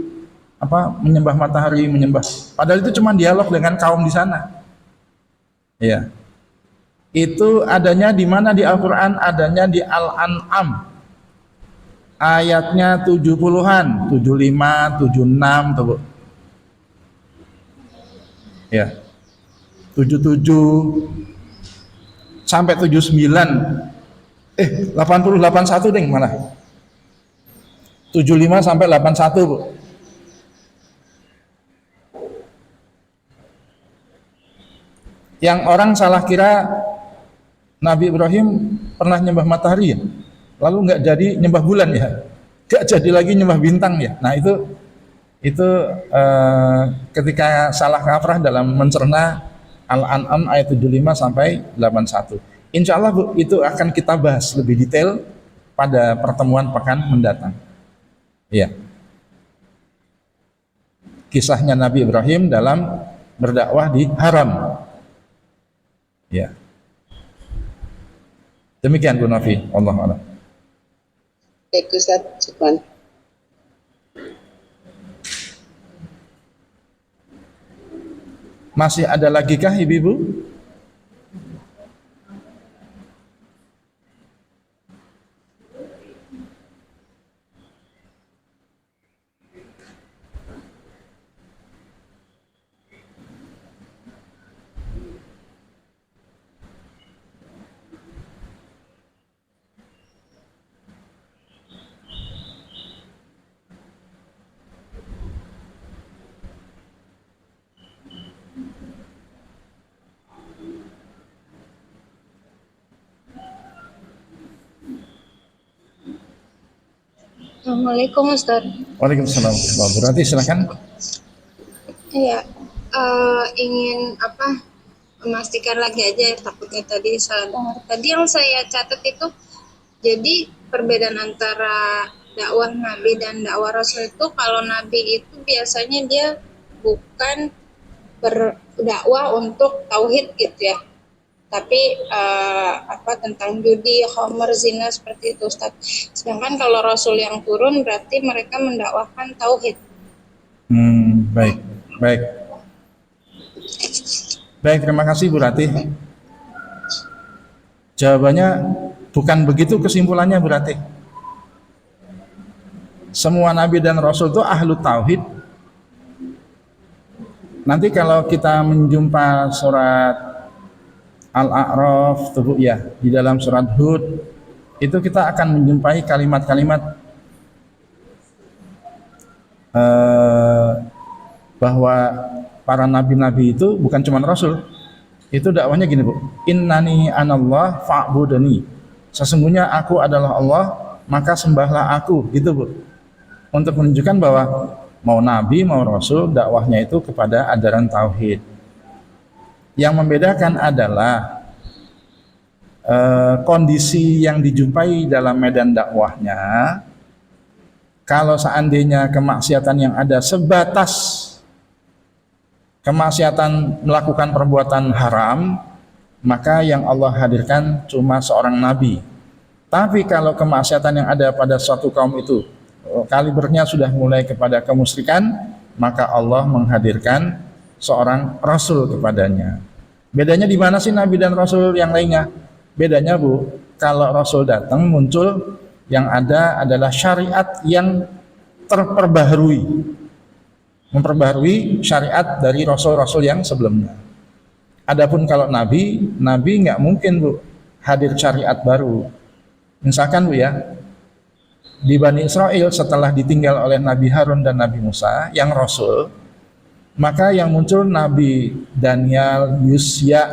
menyembah matahari, padahal itu cuma dialog dengan kaum di sana. Ya. Itu adanya di mana di Al-Qur'an? Adanya di Al-An'am. Ayatnya 70-an, 75, 76 tuh, Bu. Ya. 77 sampai 79. 80 81 ding malah. 75 sampai 81, Bu. Yang orang salah kira Nabi Ibrahim pernah nyembah matahari ya, lalu nggak jadi nyembah bulan ya, nggak jadi lagi nyembah bintang ya. Nah itu ketika salah kaprah dalam mencerna Al-An'am ayat 75 sampai 81. Insya Allah Bu, itu akan kita bahas lebih detail pada pertemuan pekan mendatang. Ya. Kisahnya Nabi Ibrahim dalam berdakwah di Haram. Ya. Demikian Bu Nafi, Allahu a'lam. Baik Ustaz, syukran. Masih ada lagi kah ibu-ibu? Assalamualaikum Ustaz. Waalaikumsalam. Berarti silakan. Iya, ingin memastikan lagi aja takutnya tadi salah dengar. Tadi yang saya catat itu, jadi perbedaan antara dakwah Nabi dan dakwah Rasul itu, kalau Nabi itu biasanya dia bukan berdakwah untuk tauhid gitu ya. tapi tentang judi, khamr, zina seperti itu Ustaz. Sedangkan kalau Rasul yang turun berarti mereka mendakwahkan tauhid. Baik, baik. Baik, terima kasih Bu Ratih. Jawabannya bukan begitu kesimpulannya Bu Ratih. Semua nabi dan rasul itu ahlu tauhid. Nanti kalau kita menjumpa surat Al-A'raf ya, di dalam surat Hud itu kita akan menjumpai kalimat-kalimat bahwa para nabi-nabi itu bukan cuma rasul. Itu dakwahnya gini Bu, innani anallah fa'budani, sesungguhnya aku adalah Allah maka sembahlah aku, gitu Bu, untuk menunjukkan bahwa mau nabi mau rasul dakwahnya itu kepada ajaran tauhid. Yang membedakan adalah kondisi yang dijumpai dalam medan dakwahnya. Kalau seandainya kemaksiatan yang ada sebatas kemaksiatan melakukan perbuatan haram, maka yang Allah hadirkan cuma seorang nabi. Tapi kalau kemaksiatan yang ada pada suatu kaum itu kalibernya sudah mulai kepada kemusyrikan, maka Allah menghadirkan seorang rasul kepadanya. Bedanya di mana sih nabi dan rasul yang lainnya? Bedanya Bu, kalau rasul datang muncul yang ada adalah syariat yang terperbaharui, memperbaharui syariat dari rasul-rasul yang sebelumnya. Adapun kalau nabi nggak mungkin Bu hadir syariat baru. Misalkan Bu ya, di Bani Israel setelah ditinggal oleh Nabi Harun dan Nabi Musa yang rasul, maka yang muncul Nabi Daniel, Yusya,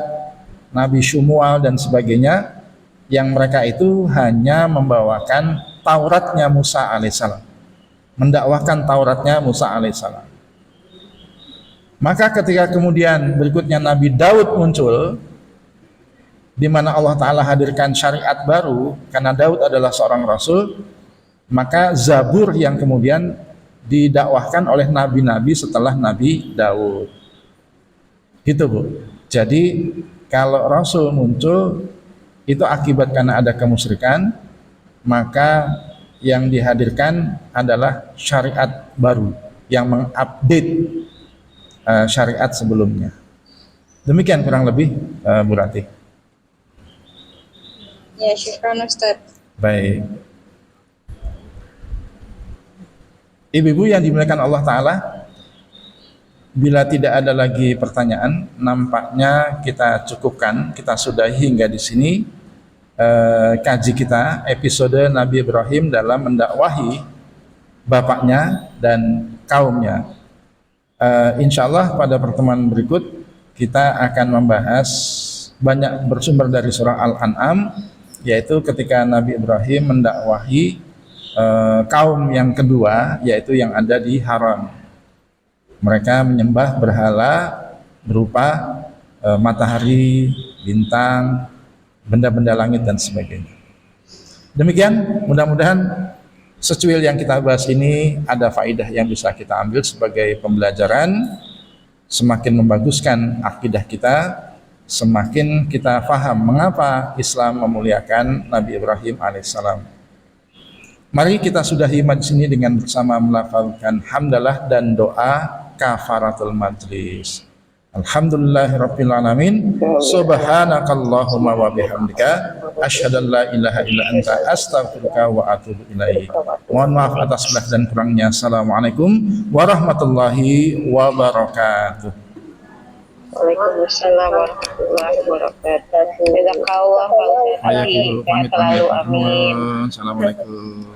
Nabi Syumual dan sebagainya, yang mereka itu hanya membawakan Tauratnya Musa alaihissalam, mendakwahkan Tauratnya Musa alaihissalam. Maka ketika kemudian berikutnya Nabi Daud muncul, di mana Allah Ta'ala hadirkan syariat baru, karena Daud adalah seorang rasul, maka Zabur yang kemudian didakwahkan oleh nabi-nabi setelah Nabi Daud. Gitu Bu. Jadi kalau rasul muncul itu akibat karena ada kemusyrikan, maka yang dihadirkan adalah syariat baru yang mengupdate syariat sebelumnya. Demikian kurang lebih Bu Ratih. Ya, syukran Ustaz. Baik. Ibu-ibu yang dimuliakan Allah Ta'ala, bila tidak ada lagi pertanyaan, nampaknya kita cukupkan, kita sudahi hingga di sini kaji kita episode Nabi Ibrahim dalam mendakwahi bapaknya dan kaumnya. Insya Allah pada pertemuan berikut kita akan membahas banyak bersumber dari surah Al-An'am, yaitu ketika Nabi Ibrahim mendakwahi kaum yang kedua, yaitu yang ada di Haram. Mereka menyembah berhala berupa matahari, bintang, benda-benda langit dan sebagainya. Demikian, mudah-mudahan secuil yang kita bahas ini ada faedah yang bisa kita ambil sebagai pembelajaran, semakin membaguskan akidah kita, semakin kita faham mengapa Islam memuliakan Nabi Ibrahim alaihissalam. Mari kita sudahi majlis ini dengan bersama melafalkan hamdalah dan doa kafaratul majlis. Alhamdulillahirabbil alamin. Subhanakallahumma wa bihamdika asyhadu an la ilaha illa anta astaghfiruka wa atubu ilaik. Mohon maaf atas salah dan kurangnya. Assalamualaikum warahmatullahi wabarakatuh. Waalaikumsalam warahmatullahi wabarakatuh. Jazakallah Pak Ustaz. Sehat selalu, amin. Assalamualaikum.